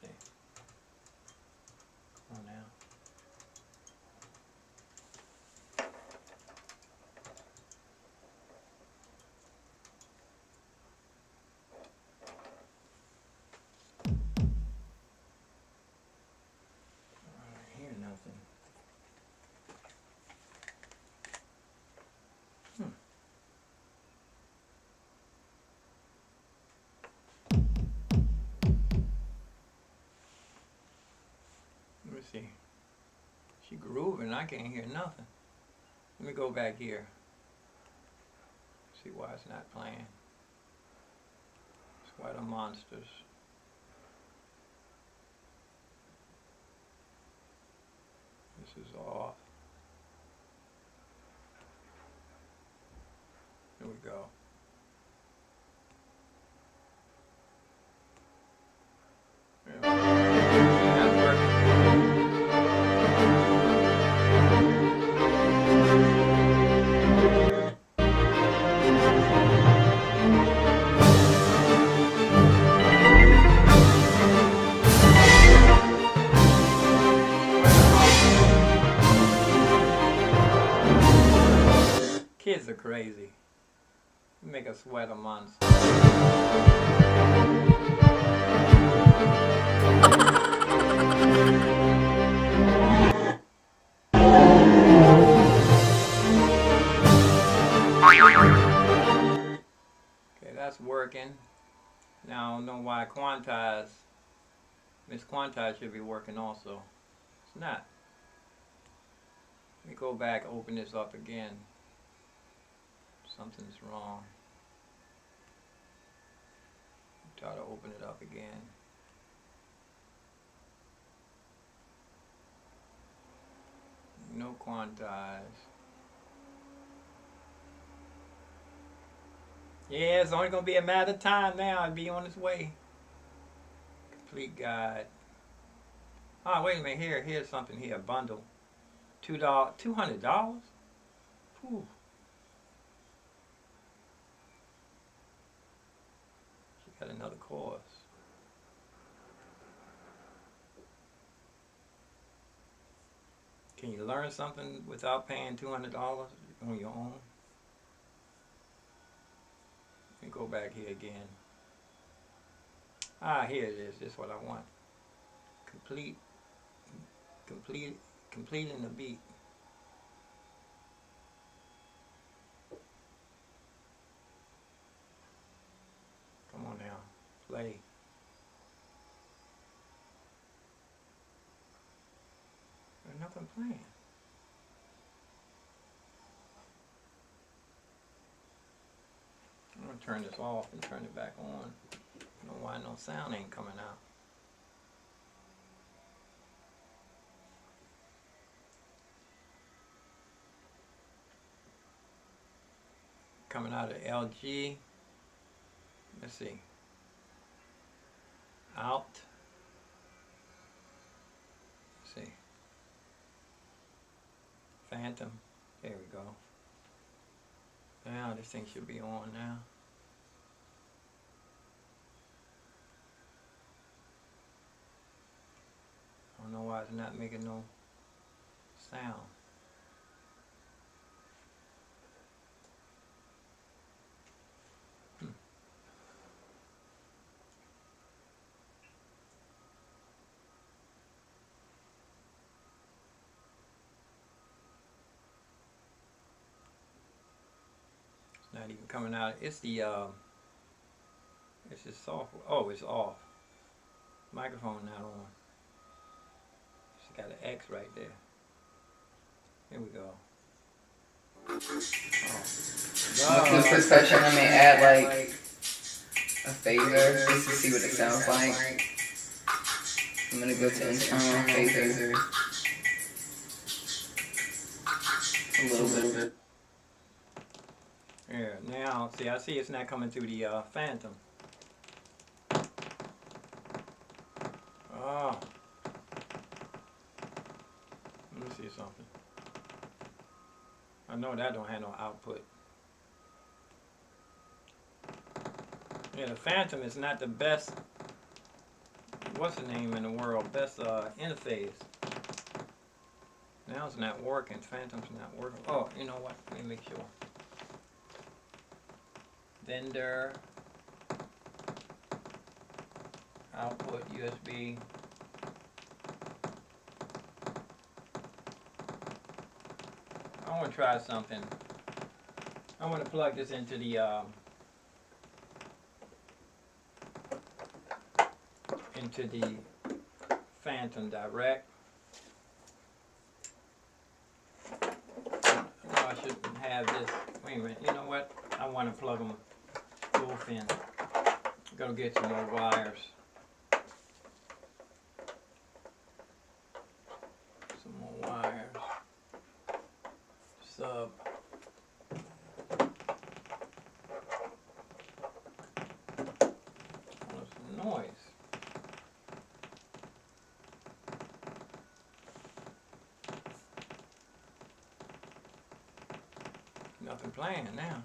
See. Come on now. I hear nothing. Let me see. She grooving. I can't hear nothing. Let me go back here. See why it's not playing. It's why the monsters. This is off. Here we go. There we go. That's working. Kids are crazy. Make us sweat a month. Okay, that's working. Now I don't know why Quantize, Miss Quantize should be working also. It's not. Let me go back, open this up again. Something's wrong. Try to open it up again. No Quantize. Yeah, it's only going to be a matter of time now. It'll be on its way. Complete guide. Oh, wait a minute. Here's something here. Bundle. $200? Whew. She got another course. Can you learn something without paying $200 on your own? Let me go back here again. Ah, here it is. This is what I want. Completing the beat. Come on now, play. There's nothing playing. I'm gonna turn this off and turn it back on. I don't know why no sound ain't coming out. Coming out of LG. Let's see. Out. Let's see. Phantom. There we go. Now this thing should be on now. I don't know why it's not making no sound. Not even coming out. It's the it's just software. Oh, it's off. Microphone not on. It's Got an X right there. Here we go. With this percussion, I may add like a phaser just to see what it sounds like. I'm gonna go to internal phaser. A little bit. Yeah, now, see, I see it's not coming through the Phantom. Oh. Let me see something. I know that don't have no output. Yeah, the Phantom is not the best, what's the name in the world, best interface. Now it's not working. Phantom's not working. Oh, you know what? Let me make sure. Vendor. Output USB. I want to try something. I want to plug this into the Phantom direct. No, I shouldn't have this. Wait a minute. You know what? I want to plug them both in. Go get some more wires. Some more wires. Sub. Oh, some noise. Nothing playing now.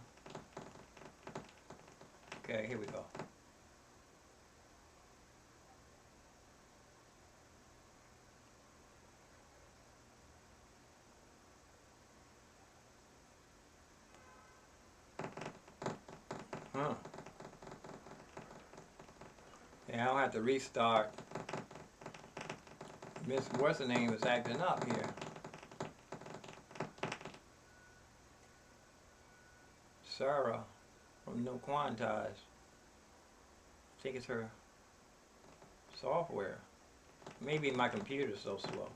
Okay, here we go. Huh. Yeah, I'll have to restart. Miss what's the name is acting up here. Sarah from No Quantize. I think it's her software. Maybe my computer's so slow.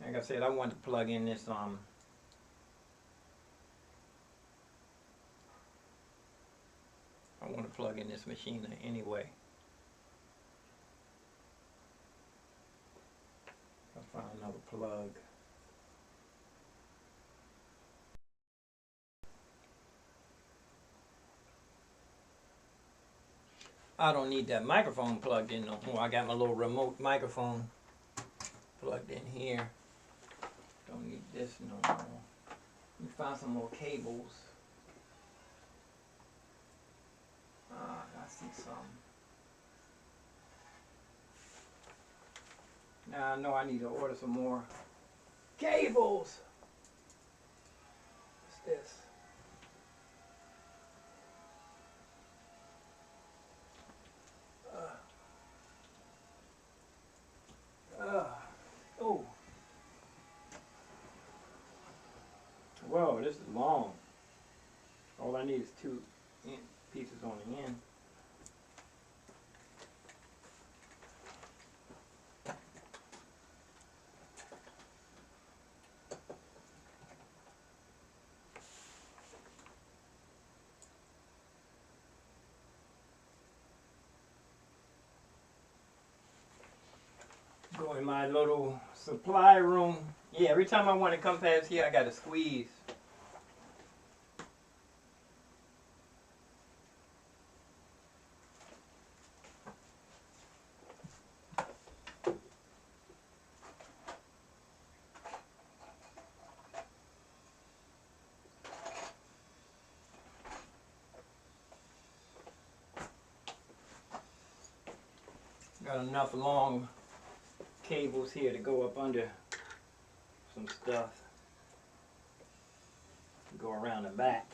Like I said, I want to plug in this I want to plug in this machine anyway. I'll find another plug. I don't need that microphone plugged in no more. I got my little remote microphone plugged in here. Don't need this no more. Let me find some more cables. I see some. Now I know I need to order some more cables. What's this? Oh. Whoa, this is long. All I need is two pieces on the end. Go in my little supply room. Yeah, every time I want to come past here, I got to squeeze. Got enough long cables here to go up under some stuff. Go around the back.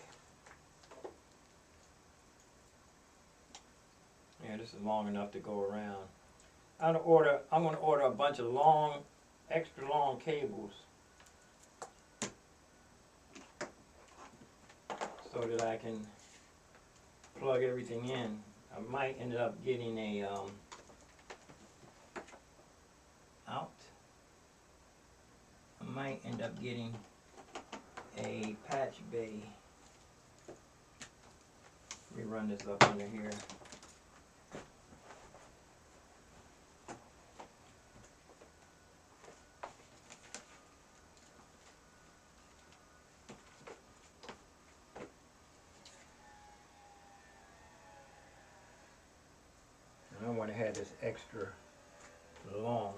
Yeah, this is long enough to go around. I'm gonna order a bunch of long, extra long cables so that I can plug everything in. I might end up getting a out. I might end up getting a patch bay. Let me run this up under here. I want to have this extra long.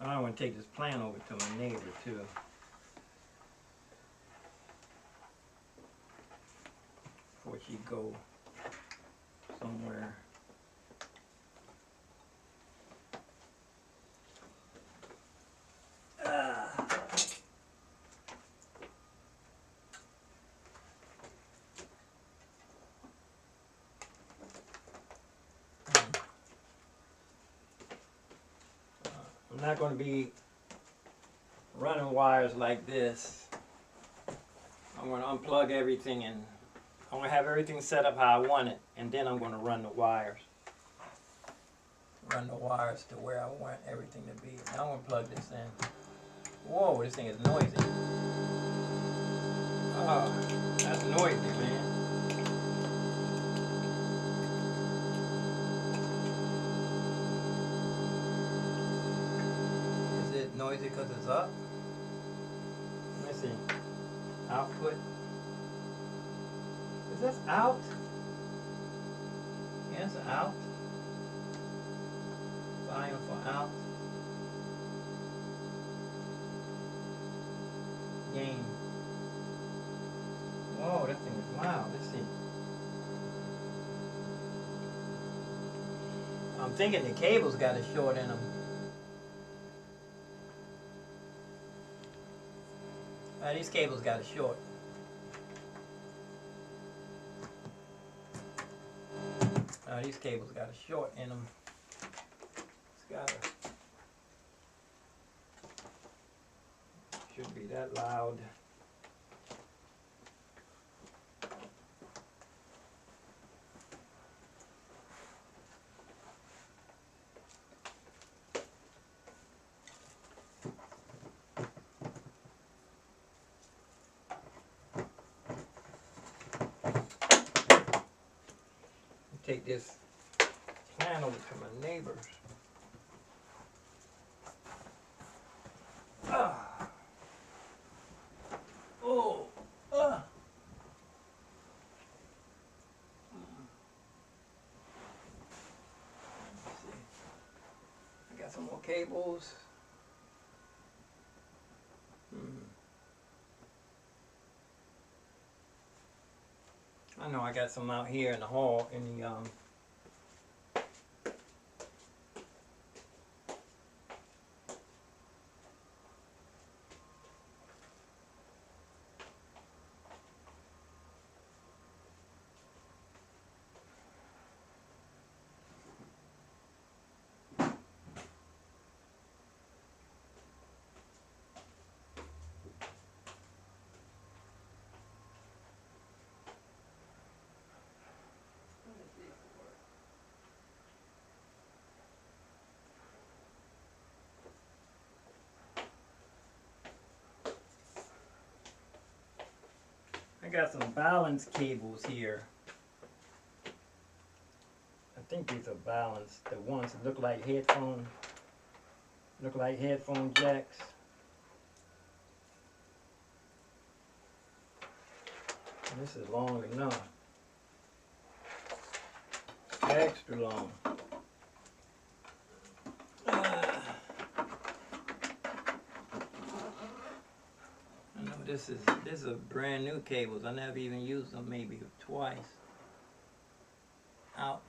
I want to take this plant over to my neighbor too. Before she go somewhere. I'm not going to be running wires like this. I'm going to unplug everything and I'm going to have everything set up how I want it, and then I'm going to run the wires. Run the wires to where I want everything to be. Now I'm going to plug this in. Whoa, this thing is noisy. Oh, that's noisy, man. Noisy because it's up. Let me see. Output. Is this out? Yeah, it's out. Volume for out. Gain. Whoa, that thing is loud. Let's see. I'm thinking the cable's got a short in them. These cables got a short. These cables got a short in them. It's got a... Shouldn't be that loud. Take this plant over to my neighbors. Oh. Let's see. I got some more cables. I know I got some out here in the hall in the I got some balance cables here. I think these are balanced. The ones that look like headphone jacks. And this is long enough. Extra long. This is a brand new cables. I never even used them, maybe twice. Out.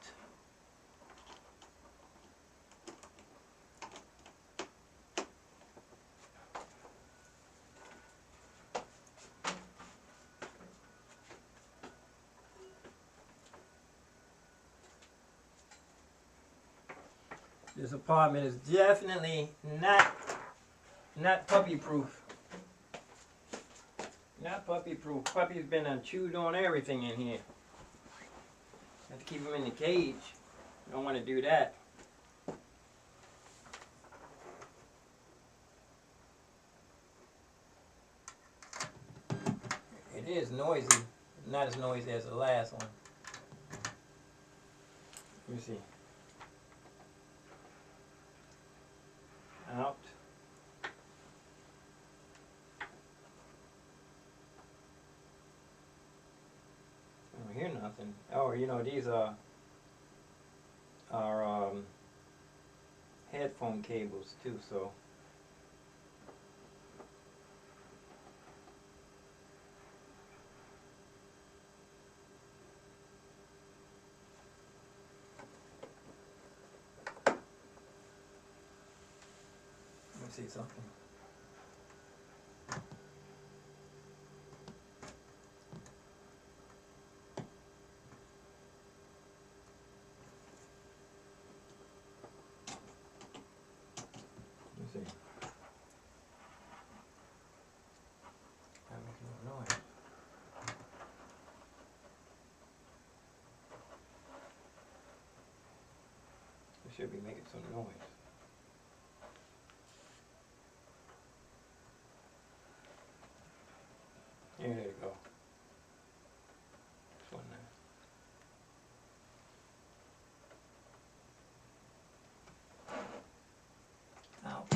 This apartment is definitely not puppy proof. Not puppy proof. Puppy's been chewed on everything in here. Have to keep him in the cage. Don't want to do that. It is noisy. Not as noisy as the last one. Let me see. Out. I don't hear nothing. Oh, you know, these are headphone cables too, so. Let me see something. Let me see. Not making no noise. It should be making some noise. There you go. This one there. Out.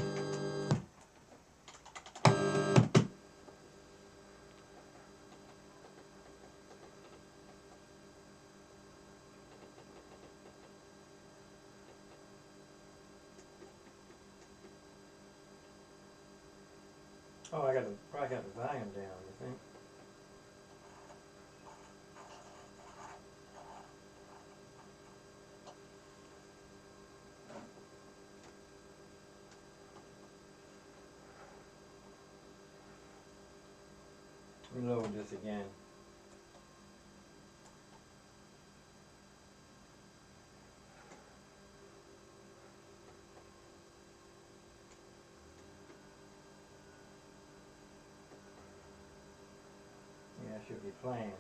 Oh, I probably got the volume down, you think? Reload this again. Yeah, I should be playing.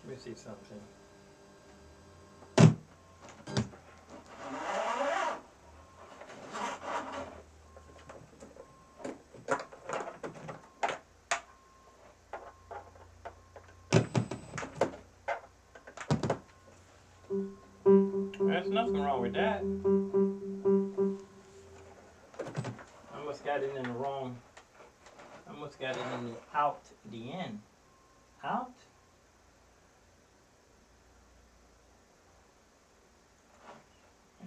Let me see something. There's nothing wrong with that. I must got it in the wrong. I must got it in the end. Out?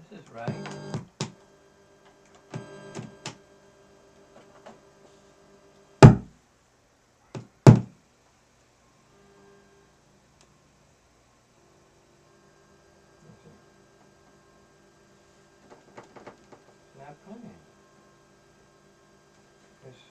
This is right. Not playing. It's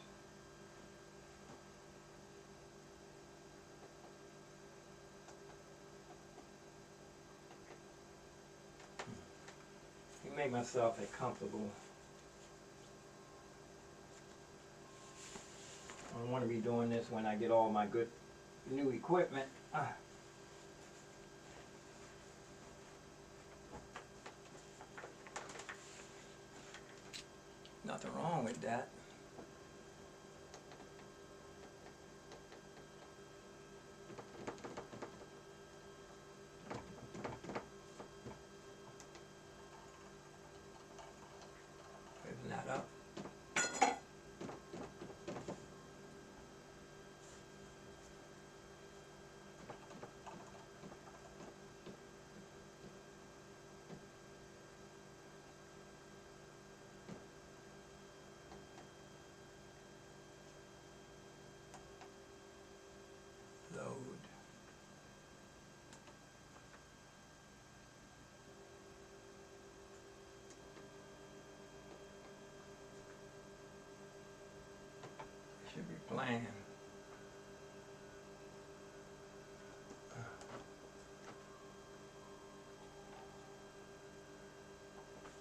make myself comfortable. I don't want to be doing this when I get all my good new equipment. Nothing wrong with that. It's not up. plan.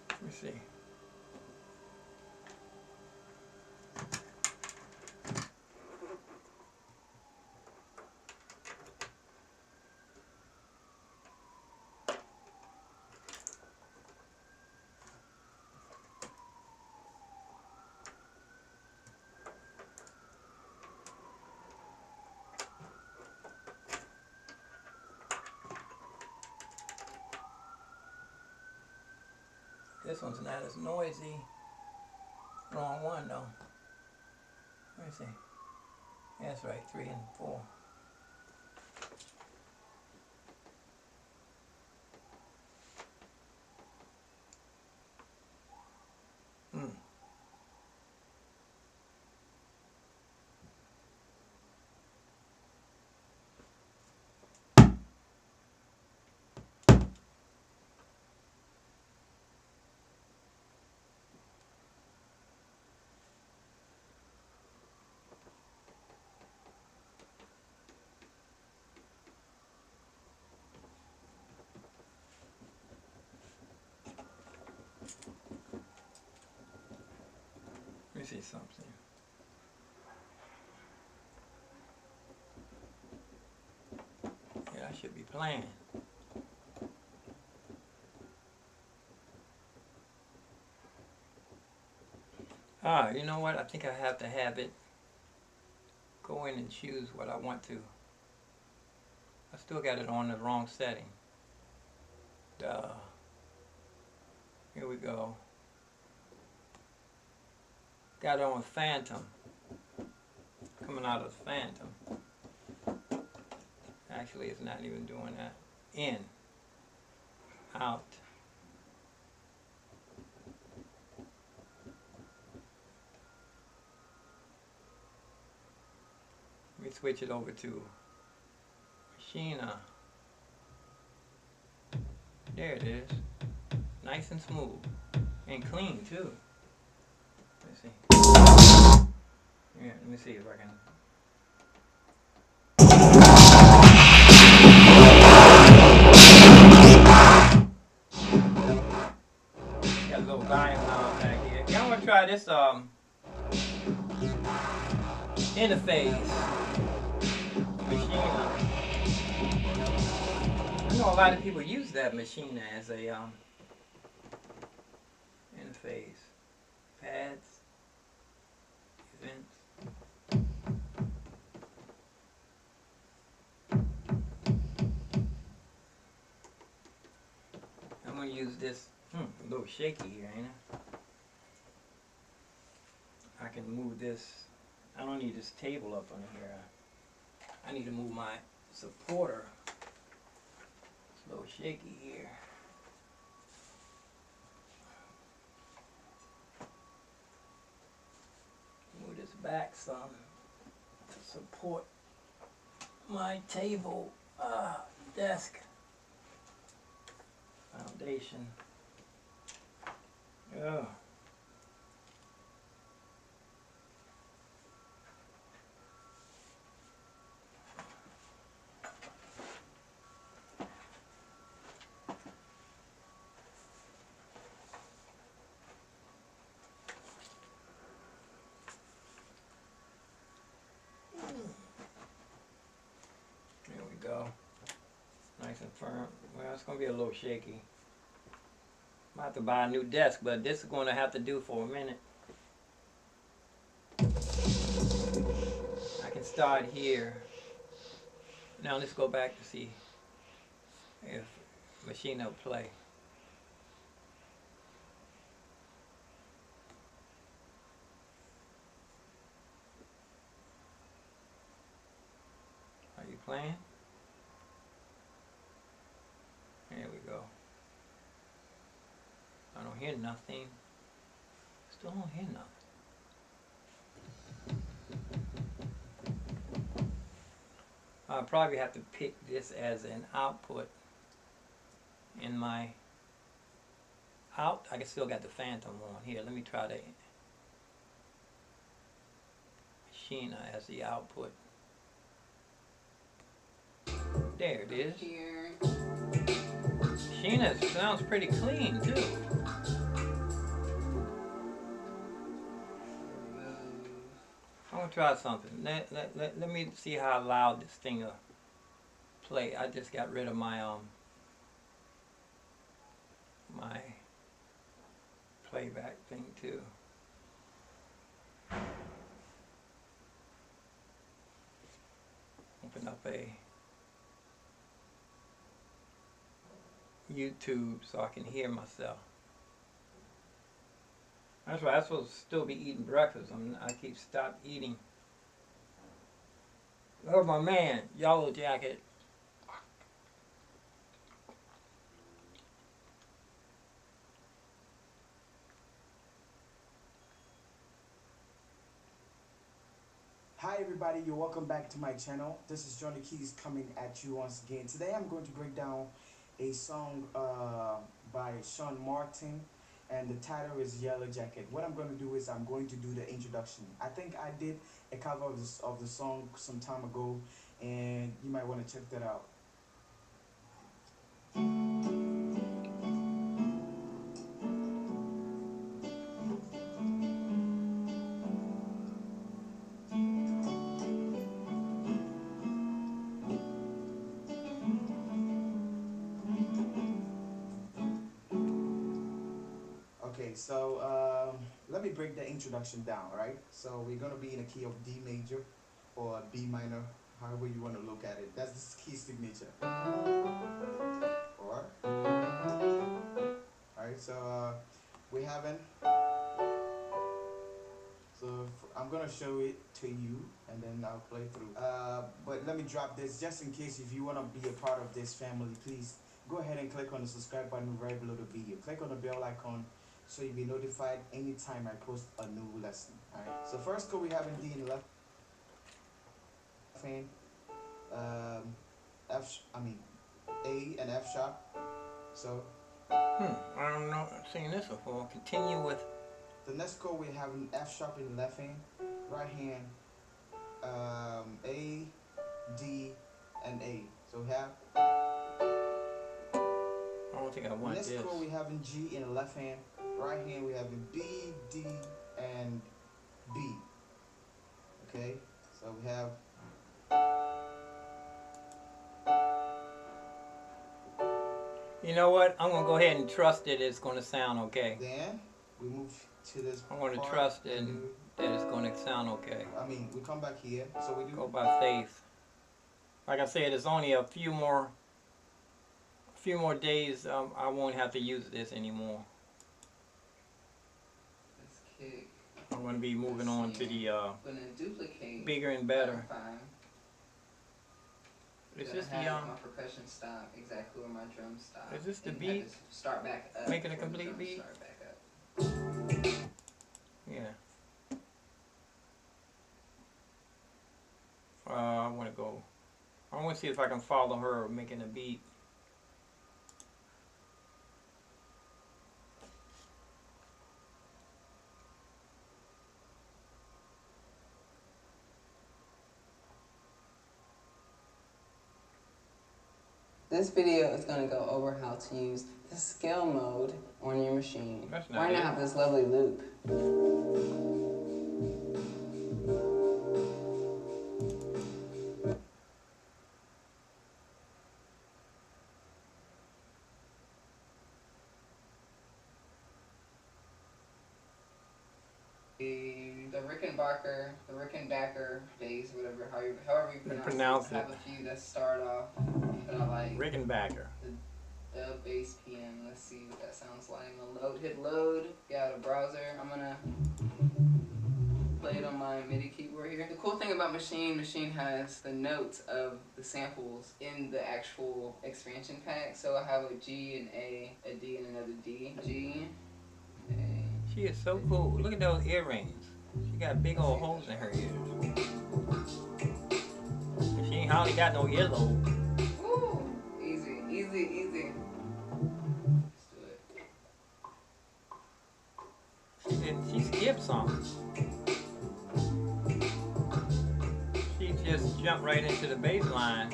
Let me see. This one's not as noisy. Wrong one though. Let me see. That's right, 3 and 4. Let me see something. Yeah, I should be playing. Ah, you know what? I think I have to have it go in and choose what I want to. I still got it on the wrong setting. Duh. Here we go. Got it on Phantom. Coming out of Phantom. Actually, it's not even doing that. In. Out. Let me switch it over to MRPIANO. There it is. Nice and smooth. And clean too. Let's see. Yeah, let me see if I can. Got a little volume knob back here. Y'all wanna try this interface MRPIANO. I know a lot of people use that MRPIANO as a interface. Pads, events. I'm gonna use this. A little shaky here, ain't it? I can move this. I don't need this table up on here. I need to move my supporter. It's a little shaky here. Move this back some to support my table, desk, foundation. Oh. There we go. Nice and firm. Well, it's going to be a little shaky. I'm about to buy a new desk, but this is going to have to do for a minute. I can start here. Now let's go back to see if MRPIANO play. Are you playing? There we go. I don't hear nothing. Still don't hear nothing. I'll probably have to pick this as an output in my out. I can still got the Phantom on here. Let me try the Sheena as the output. There it is. Here. Sheena sounds pretty clean too. I'm gonna try something. Let me see how loud this thing will play. I just got rid of my my playback thing too. Open up a YouTube so I can hear myself. That's right, I'm supposed to still be eating breakfast. I keep stop eating. Oh, my man, Yellow Jacket. Hi everybody, you're welcome back to my channel. This is Johnny Keys coming at you once again. Today I'm going to break down a song by Sean Martin, and the title is Yellow Jacket. What I'm going to do is I'm going to do the introduction. I think I did a cover of the song some time ago, and you might want to check that out. Okay, so let me break the introduction down, right? So we're going to be in a key of D major or B minor, however you want to look at it. That's the key signature. Or, alright, so we haven't. So I'm going to show it to you and then I'll play through. But let me drop this just in case if you want to be a part of this family, please go ahead and click on the subscribe button right below the video. Click on the bell icon so you'll be notified anytime I post a new lesson. Alright, so first chord we have in D in the left hand, A and F sharp. So I don't know, I've seen this before. Continue with. the next chord we have an F sharp in the left hand, right hand, A, D, and A. So we have. I don't think I want Next this. chord we have in G in the left hand, right hand we have in B, D, and B. Okay, so we have. You know what? I'm gonna go ahead and trust it. It's gonna sound okay. Then we move to this. I'm gonna part trust it and that it's gonna sound okay. we come back here, so we do. Go by faith. Like I said, it's only a few more days. I won't have to use this anymore. Let's kick. I'm gonna be moving on to the I'm gonna duplicate. bigger and better. Is Gonna this the have my percussion stop exactly where my drums stop. Is this the And beat? have to start back up. Make it a where the complete drums beat? Start back up. Yeah. I want to go. I want to see if I can follow her making a beat. This video is going to go over how to use the scale mode on your machine. That's We're not going to it. have this lovely loop. The Rickenbacker bass, however you pronounce it. I have a few that start off, but I like Rickenbacker. the bass PM. Let's see what that sounds like. I'm gonna hit load, get out of browser. I'm gonna play it on my MIDI keyboard here. The cool thing about Machine has the notes of the samples in the actual expansion pack. So I have a G and A D and another D. G, A. She is so cool. Look at those earrings. She got big old holes in her ears. She ain't hardly got no earlobe. Woo! Easy, easy, easy. Let's do it. She skipped something. jump right into the bass line.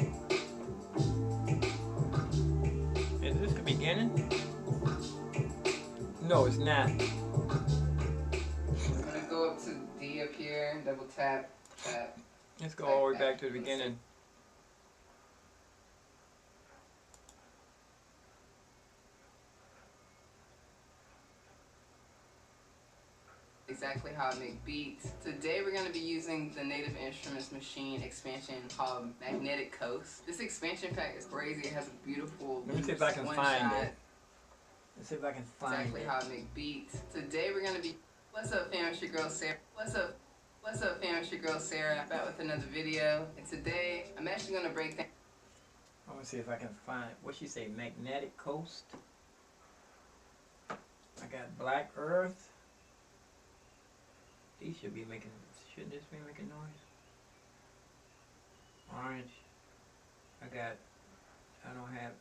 Is this the beginning? No, it's not. I'm gonna go up to D up here, double tap, tap. Let's go all the way back to the beginning. Exactly how I make beats. Today we're going to be using the Native Instruments machine expansion called Magnetic Coast. This expansion pack is crazy. It has a beautiful Let me see if I can find it. Let's see if I can find exactly it. how I make beats. Today we're going to be... What's up, fam? It's your girl Sarah. What's up, fam? It's your girl Sarah. Back with another video. And today I'm actually going to break down... I want to see if I can find... What she say? Magnetic Coast? I got Black Earth. These should be making, shouldn't this be making noise? Orange. I don't have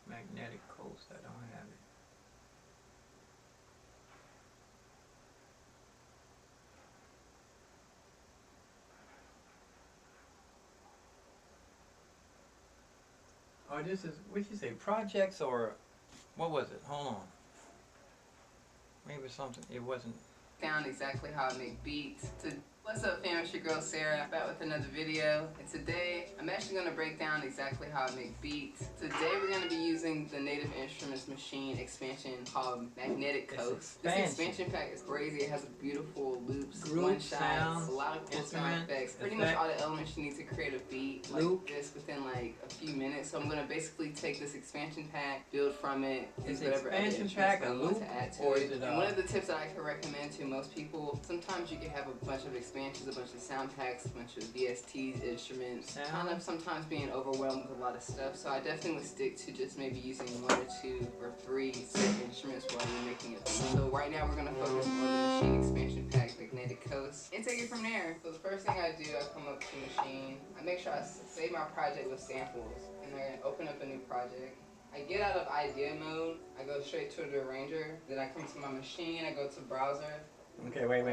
Magnetic Coast, I don't have it. Oh, this is, what you say, projects or, what was it? Hold on. Maybe something, it wasn't. Down exactly how I make beats. What's up, fam? It's your girl Sarah. Back with another video. And today I'm actually going to break down exactly how I make beats. Today we're going to be using the Native Instruments machine expansion called Magnetic Coast. This expansion pack is crazy. It has beautiful loops, one shots, a lot of cool sound effects. Pretty much all the elements you need to create a beat like this within like a few minutes. So I'm going to basically take this expansion pack, build from it, use whatever expansion pack a loop to add to or it. is it And one of the tips that I can recommend to most people, sometimes you can have a bunch of expansions, a bunch of sound packs, a bunch of VSTs, instruments, kind of sometimes being overwhelmed with a lot of stuff. So I definitely would stick to just maybe using 1 or 2 or 3 set instruments while you're making a beat. So right now we're going to focus on the machine expansion pack, Magnetic Coast, and take it from there. So the first thing I do, I come up to the machine, I make sure I save my project with samples, and then I open up a new project. I get out of idea mode, I go straight to the arranger, then I come to my machine, I go to browser. Okay, wait.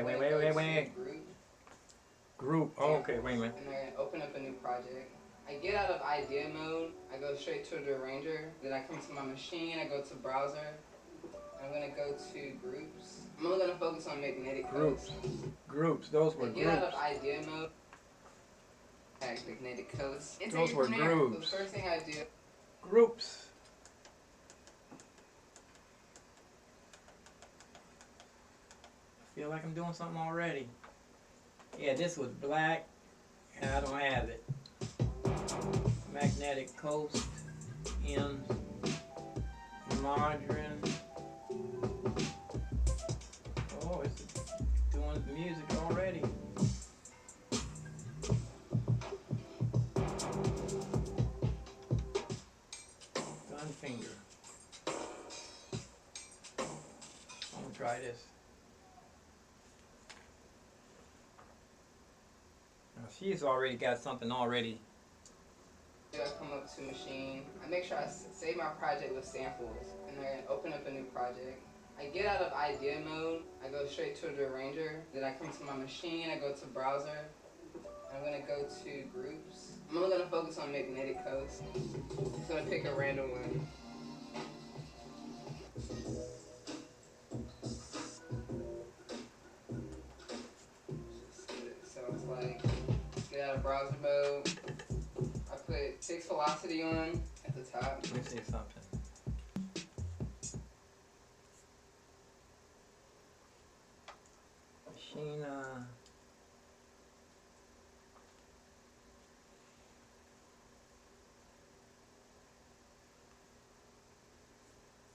Group. Oh, okay, wait a minute. And I open up a new project. I get out of idea mode, I go straight to the arranger, then I come to my machine, I go to browser. I'm gonna go to groups. I'm only gonna focus on Magnetic Coast. Groups, those were I get out of idea mode. Magnetic Coast. Those were groups. So the first thing I do. Groups. I feel like I'm doing something already. Yeah, this was black, and I don't have it. Magnetic Coast, M, margarine. Oh, it's doing music already. Gunfinger. I'm gonna try this. She's already got something already. I come up to machine. I make sure I save my project with samples, and then I open up a new project. I get out of idea mode. I go straight to the arranger. Then I come to my machine. I go to browser. I'm gonna go to groups. I'm only gonna focus on Magnetic Coast. I'm just gonna pick a random one. So it's like, get out of browser mode. I put 6 velocity on at the top. Let me see something. Machine,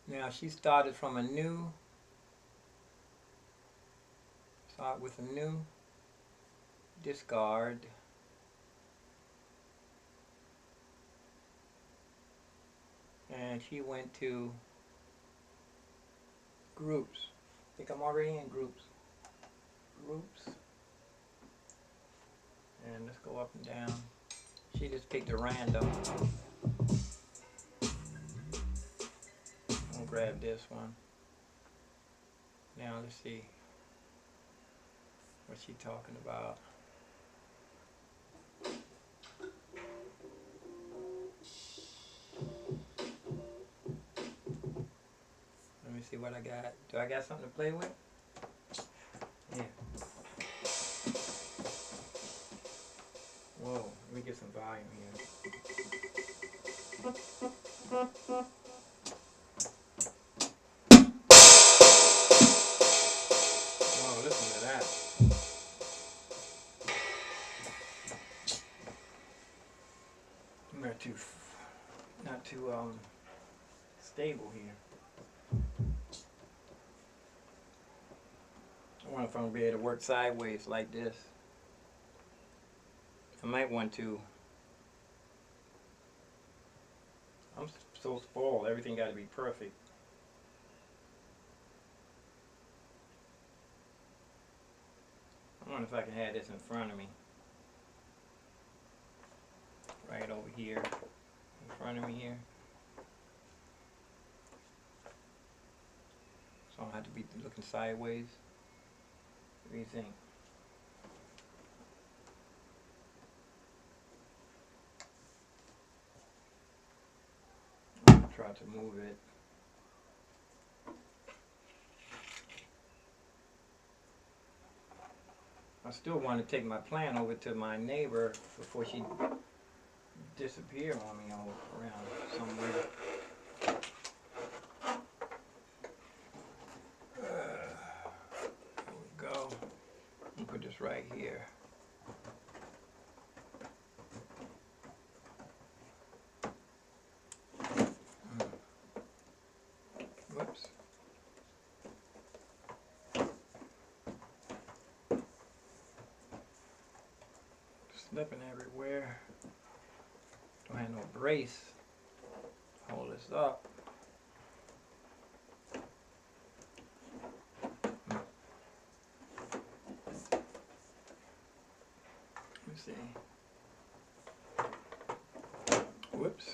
now she started from a new, start with a new, discard, and she went to groups. I think I'm already in groups. And let's go up and down. She just picked a random. I'm gonna grab this one. Now let's see. What's she talking about? Let me see what I got. Do I got something to play with? Yeah. Whoa, let me get some volume here. Oh, listen to that. Not too stable here. I wonder if I'm gonna be able to work sideways like this. I might want to. I'm so spoiled. Everything got to be perfect. I wonder if I can have this in front of me. Right over here. In front of me here. So I don't have to be looking sideways. What do you think? I'm gonna try to move it. I still want to take my plant over to my neighbor before she disappear on me all around somewhere. There we go. I'll put this right here. Whoops. Slipping everywhere. Don't have no brace. Hold this up. Let me see. Whoops.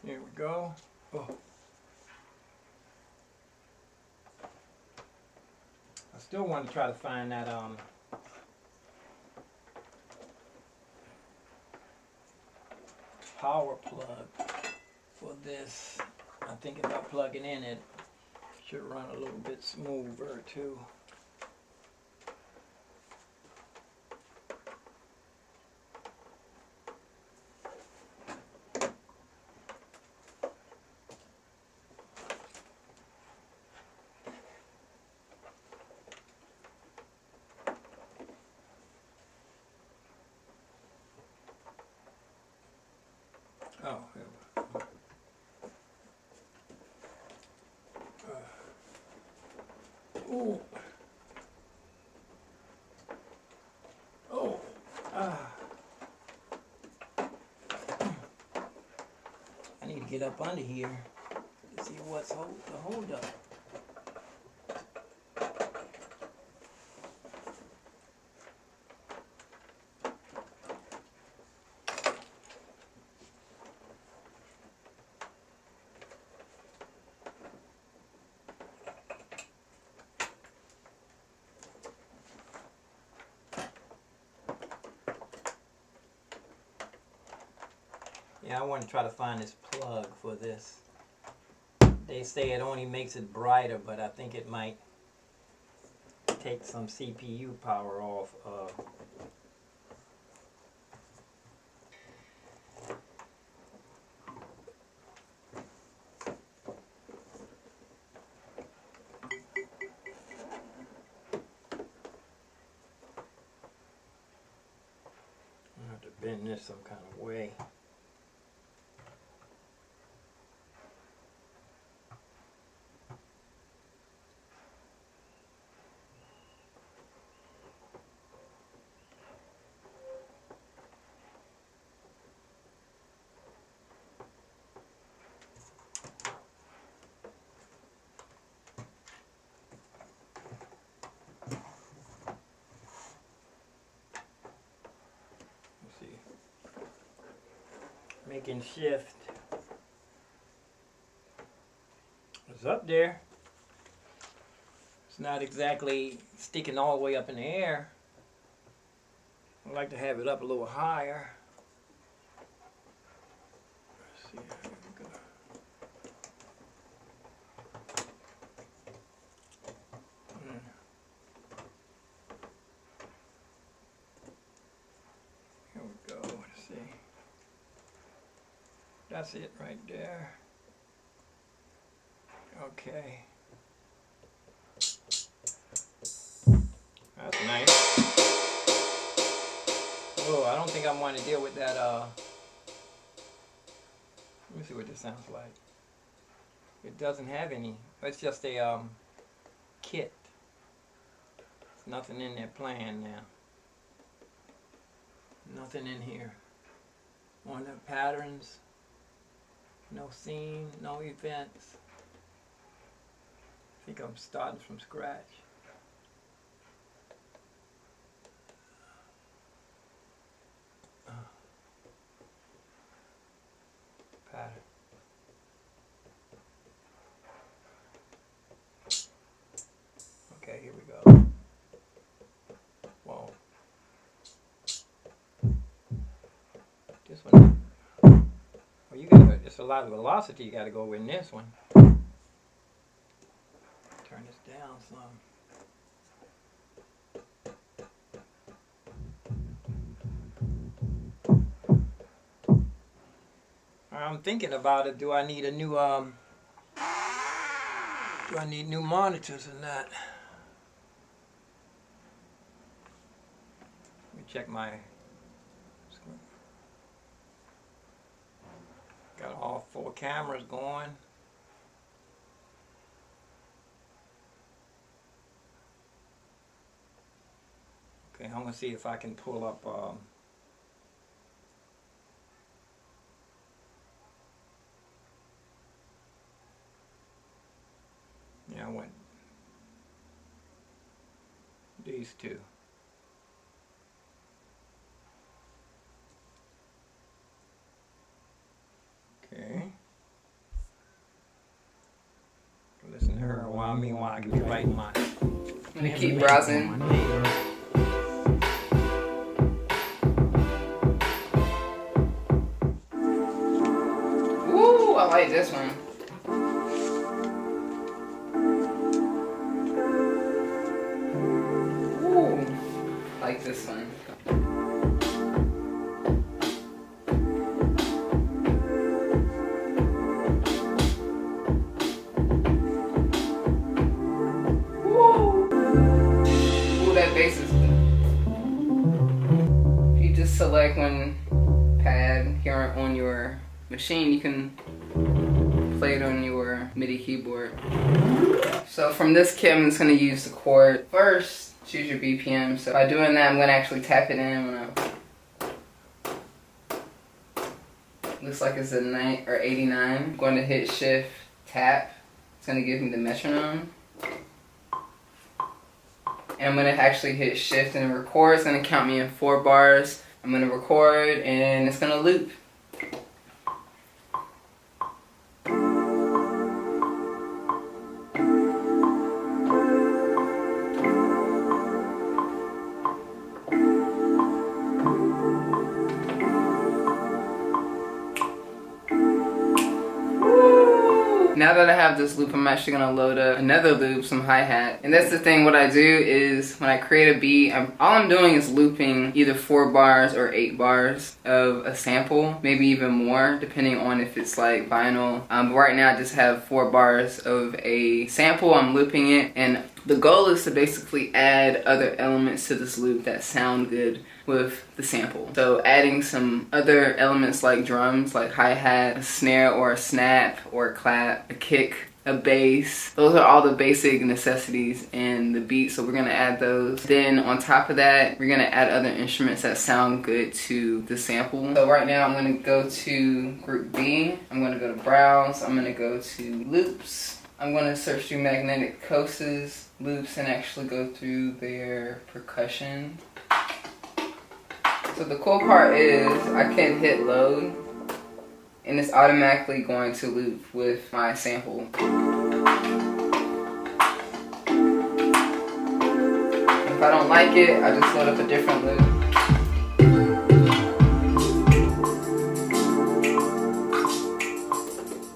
Here we go. Oh. I still want to try to find that power plug for this. I think if I plug it in, it should run a little bit smoother too. Oh, here we go. Ooh. Oh. I need to get up under here to see what's the hold up. Yeah, I want to try to find this plug for this. They say it only makes it brighter, but I think it might take some CPU power off. I have to bend this some kind of way. Let's see. making shift. It's up there. It's not exactly sticking all the way up in the air. I'd like to have it up a little higher. Let's see, here we go. Here we go, let's see. That's it right there. Okay. That's nice. Oh, I don't think I want to deal with that, let me see what this sounds like. It doesn't have any. It's just a, kit. There's nothing in there playing now. Nothing in here. On the patterns. No scene, no events. I think I'm starting from scratch. Pattern. Okay, here we go. Whoa. This one. Well, you gotta, it's a lot of velocity you gotta go in this one. Turn this down some. I'm thinking about it. Do I need a new do I need new monitors or not? Let me check my screen. Got all 4 cameras going. Okay, I'm gonna see if I can pull up yeah, I went these 2. Okay. Listen to her while I can be writing my. I'm gonna keep browsing. Ooh, I like this one. Like this one. Woo! Ooh, that bass is good. If you just select one pad here on your machine, you can play it on your MIDI keyboard. So from this kit, I'm just going to use the chord first. Choose your BPM. So by doing that, I'm going to actually tap it in. Looks like it's a 9 or 89. I'm going to hit Shift Tap. It's going to give me the metronome. And I'm going to actually hit Shift and record. It's going to count me in 4 bars. I'm going to record and it's going to loop. Now that I have this loop, I'm actually going to load up another loop, some hi-hat. And that's the thing, what I do is when I create a beat, all I'm doing is looping either 4 bars or 8 bars of a sample, maybe even more, depending on if it's like vinyl. But right now I just have 4 bars of a sample, I'm looping it, and the goal is to basically add other elements to this loop that sound good with the sample. So adding some other elements like drums, like hi-hat, a snare or a snap or a clap, a kick, a bass. Those are all the basic necessities in the beat, so we're gonna add those. Then on top of that, we're gonna add other instruments that sound good to the sample. So right now I'm gonna go to Group B, I'm gonna go to Browse, I'm gonna go to Loops. I'm gonna search through Magnetic Coasts, Loops, and actually go through their percussion. So the cool part is I can hit load and it's automatically going to loop with my sample. If I don't like it, I just load up a different loop.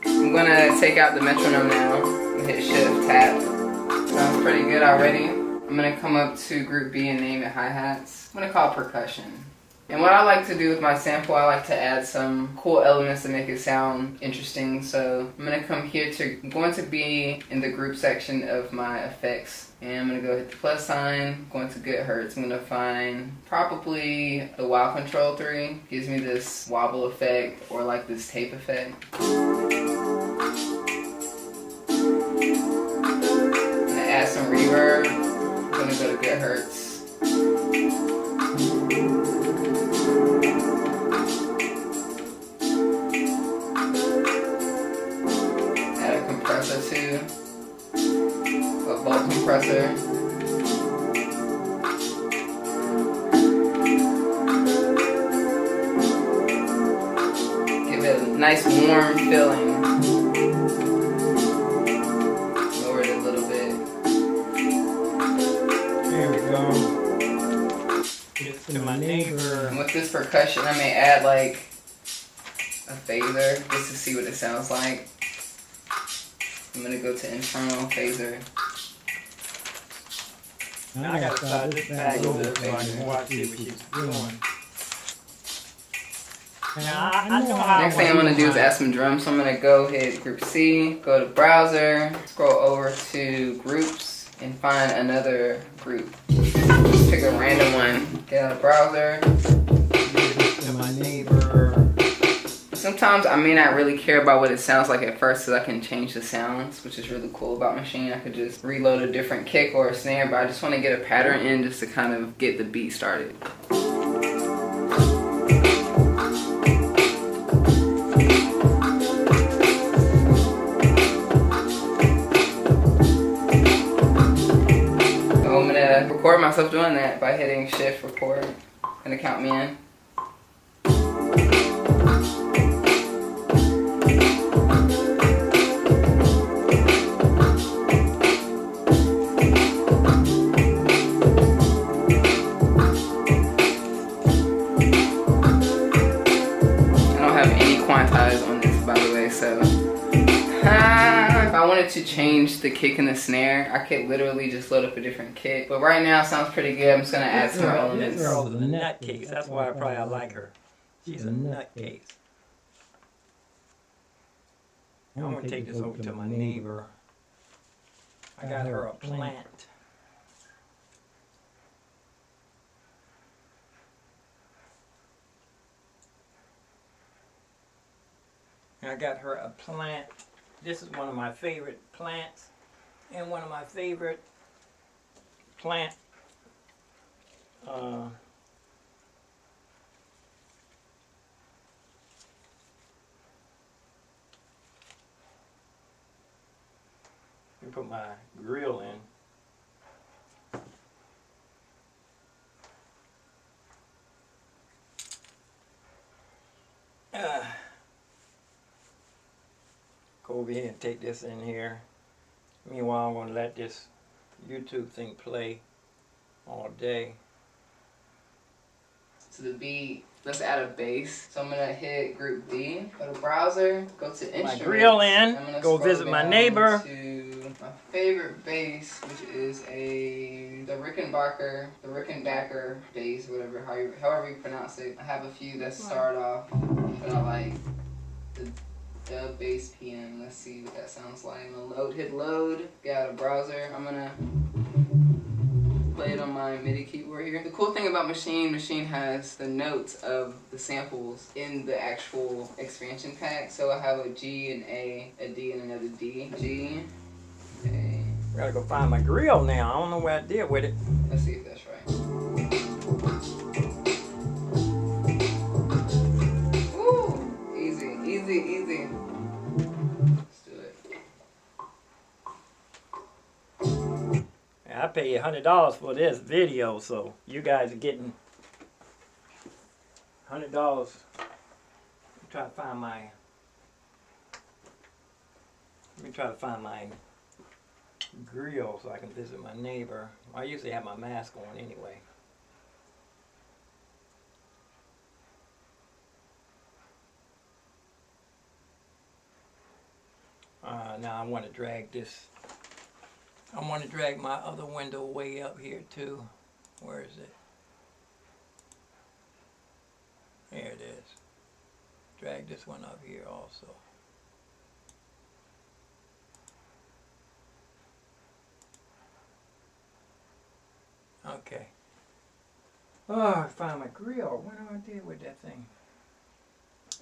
I'm gonna take out the metronome now and hit shift tab. Sounds pretty good already. I'm gonna come up to group B and name it hi-hats. I'm gonna call it percussion. And what I like to do with my sample, I like to add some cool elements to make it sound interesting. So I'm gonna come here I'm going to be in the group section of my effects. And I'm gonna go hit the plus sign, going to good hertz. I'm gonna find probably the wow control 3. Gives me this wobble effect or like this tape effect. Add some reverb. I'm gonna go to good hertz. Add a compressor too. A volt compressor. Give it a nice warm feeling. To my neighbor. And with this percussion, I may add like a phaser just to see what it sounds like. I'm gonna go to internal phaser. Now I gotta start this back over so I can watch it what she's doing. Now, I know how. Next thing I'm gonna do is add some drums. So I'm gonna go hit group C, go to browser, scroll over to groups, and find another group. Pick a random one. Get out of browser. To my neighbor. Sometimes I may not really care about what it sounds like at first, because I can change the sounds, which is really cool about Machine. I could just reload a different kick or a snare, but I just want to get a pattern in just to kind of get the beat started. Record myself doing that by hitting shift record. Gonna count me in. I don't have any quantize on this, by the way, so if I wanted to change the kick and the snare, I could literally just load up a different kick. But right now it sounds pretty good. I'm just gonna add some elements. This girl is a nutcase. That's why I like her. She's a nutcase. I'm gonna take this over to my neighbor. I got her a plant. I got her a plant. This is one of my favorite plants and one of my favorite plant let me put my grill in. Go over here and take this in here. Meanwhile, I'm going to let this YouTube thing play all day. To the beat, let's add a bass. So I'm going to hit group D, go to browser, go to instruments. My grill in, go visit my neighbor. To my favorite bass, which is the Rickenbacker bass, whatever, however you pronounce it. I have a few that start off, but I like the dub bass PM. Let's see what that sounds like. I'm gonna hit load, get out of browser. I'm gonna play it on my MIDI keyboard here. The cool thing about Machine has the notes of the samples in the actual expansion pack. So I have a G, an A D, and another D. G, A. I gotta go find my grill now. I don't know what I did with it. Let's see if that's right. Woo! Easy, easy, easy. Let's do it. I pay you $100 for this video, so you guys are getting $100. I'm trying to find my Let me try to find my grill so I can visit my neighbor. I usually have my mask on anyway. Now I want to drag this. I want to drag my other window way up here too. Where is it? There it is. Drag this one up here also. Okay. Oh, I found my grill. What do I do with that thing?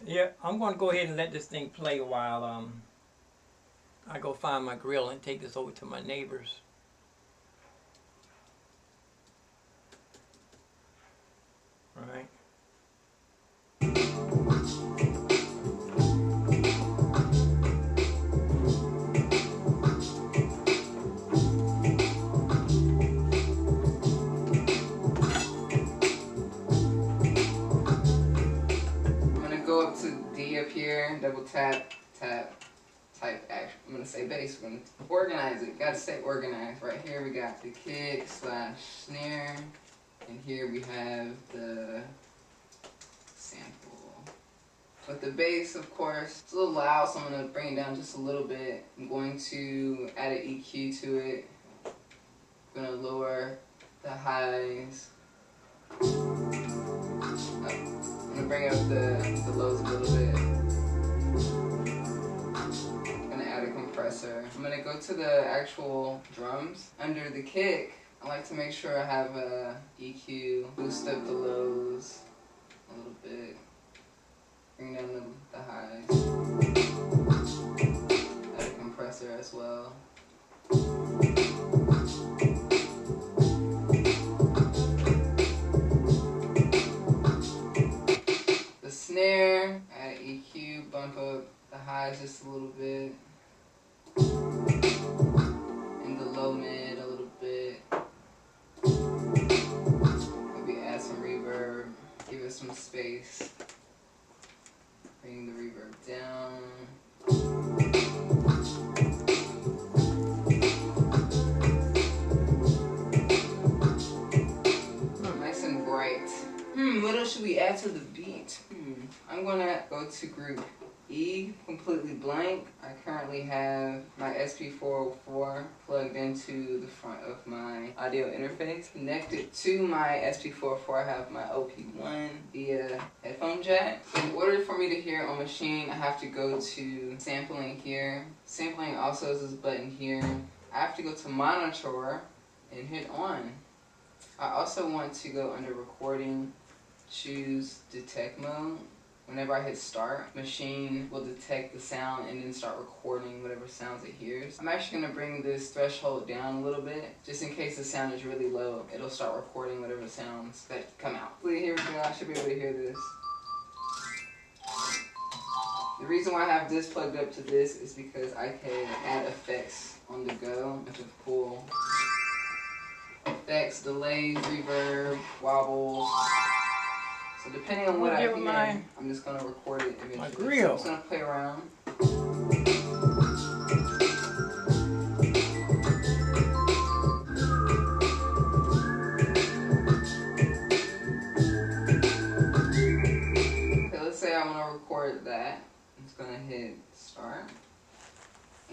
Yeah, I'm going to go ahead and let this thing play while I go find my grill and take this over to my neighbors. All right. Double tap, tap, type action. I'm gonna say bass. We're gonna organize it. Gotta stay organized. Right here we got the kick / snare, and here we have the sample. With the bass, of course, it's a little loud, so I'm gonna bring it down just a little bit. I'm going to add an EQ to it. I'm gonna lower the highs. I'm gonna bring up the lows a little bit. I'm going to go to the actual drums. Under the kick, I like to make sure I have a EQ, boost up the lows a little bit, bring down the highs, add a compressor as well. The snare, add EQ, bump up the highs just a little bit. In the low mid a little bit. Maybe add some reverb, give it some space. Bring the reverb down. Nice and bright. What else should we add to the beat? I'm gonna go to group E, completely blank. I currently have my SP404 plugged into the front of my audio interface. Connected to my SP404, I have my OP1 via headphone jack. In order for me to hear on machine, I have to go to sampling here. Sampling also is this button here. I have to go to monitor and hit on. I also want to go under recording, choose detect mode. Whenever I hit start, machine will detect the sound and then start recording whatever sounds it hears. I'm actually going to bring this threshold down a little bit, just in case the sound is really low. It'll start recording whatever sounds that come out. Here we go, I should be able to hear this. The reason why I have this plugged up to this is because I can add effects on the go. A bunch of cool effects, delays, reverb, wobbles. So depending on what I hear, I'm just going to record it eventually. My grill. So I'm just going to play around. Okay, let's say I want to record that. I'm just going to hit start.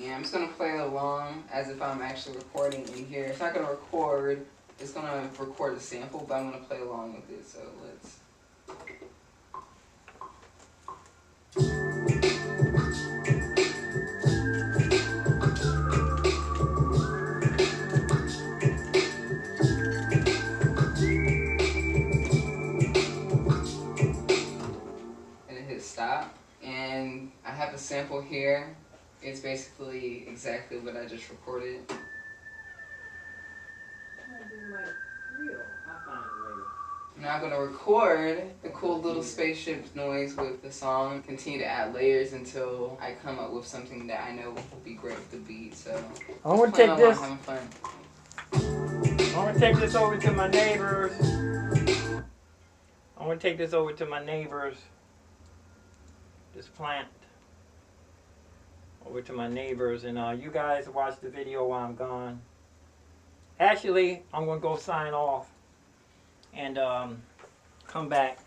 And I'm just going to play along as if I'm actually recording in here. It's not going to record. It's going to record the sample, but I'm going to play along with it. So let's... Stop, and I have a sample here. It's basically exactly what I just recorded. I'm now going to record the cool little spaceship noise with the song, continue to add layers until I come up with something that I know will be great with the beat. So I want to take this. Having fun. I want to take this over to my neighbors. I want to take this over to my neighbors. This plant. over to my neighbors, and you guys watch the video while I'm gone. Actually, I'm gonna go sign off and come back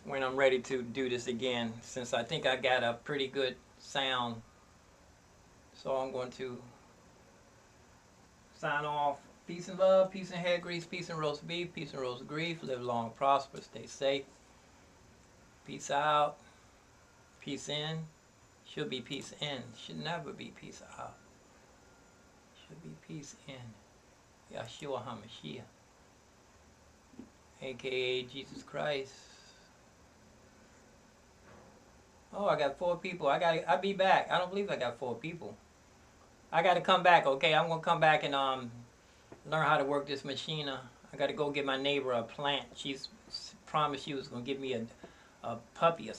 when I'm ready to do this again, since I think I got a pretty good sound. So I'm going to sign off. Peace and love, peace and hair grease, peace and roast beef, peace and roast grief. Live long, prosper, stay safe. Peace out. Peace in. Should be peace in. Should never be peace out. Should be peace in. Yahshua HaMashiach, aka Jesus Christ. Oh, I got 4 people. I'll be back. I don't believe I got 4 people. I got to come back, okay? I'm going to come back and learn how to work this machine. I got to go get my neighbor a plant. She's promised she was going to give me a puppy, a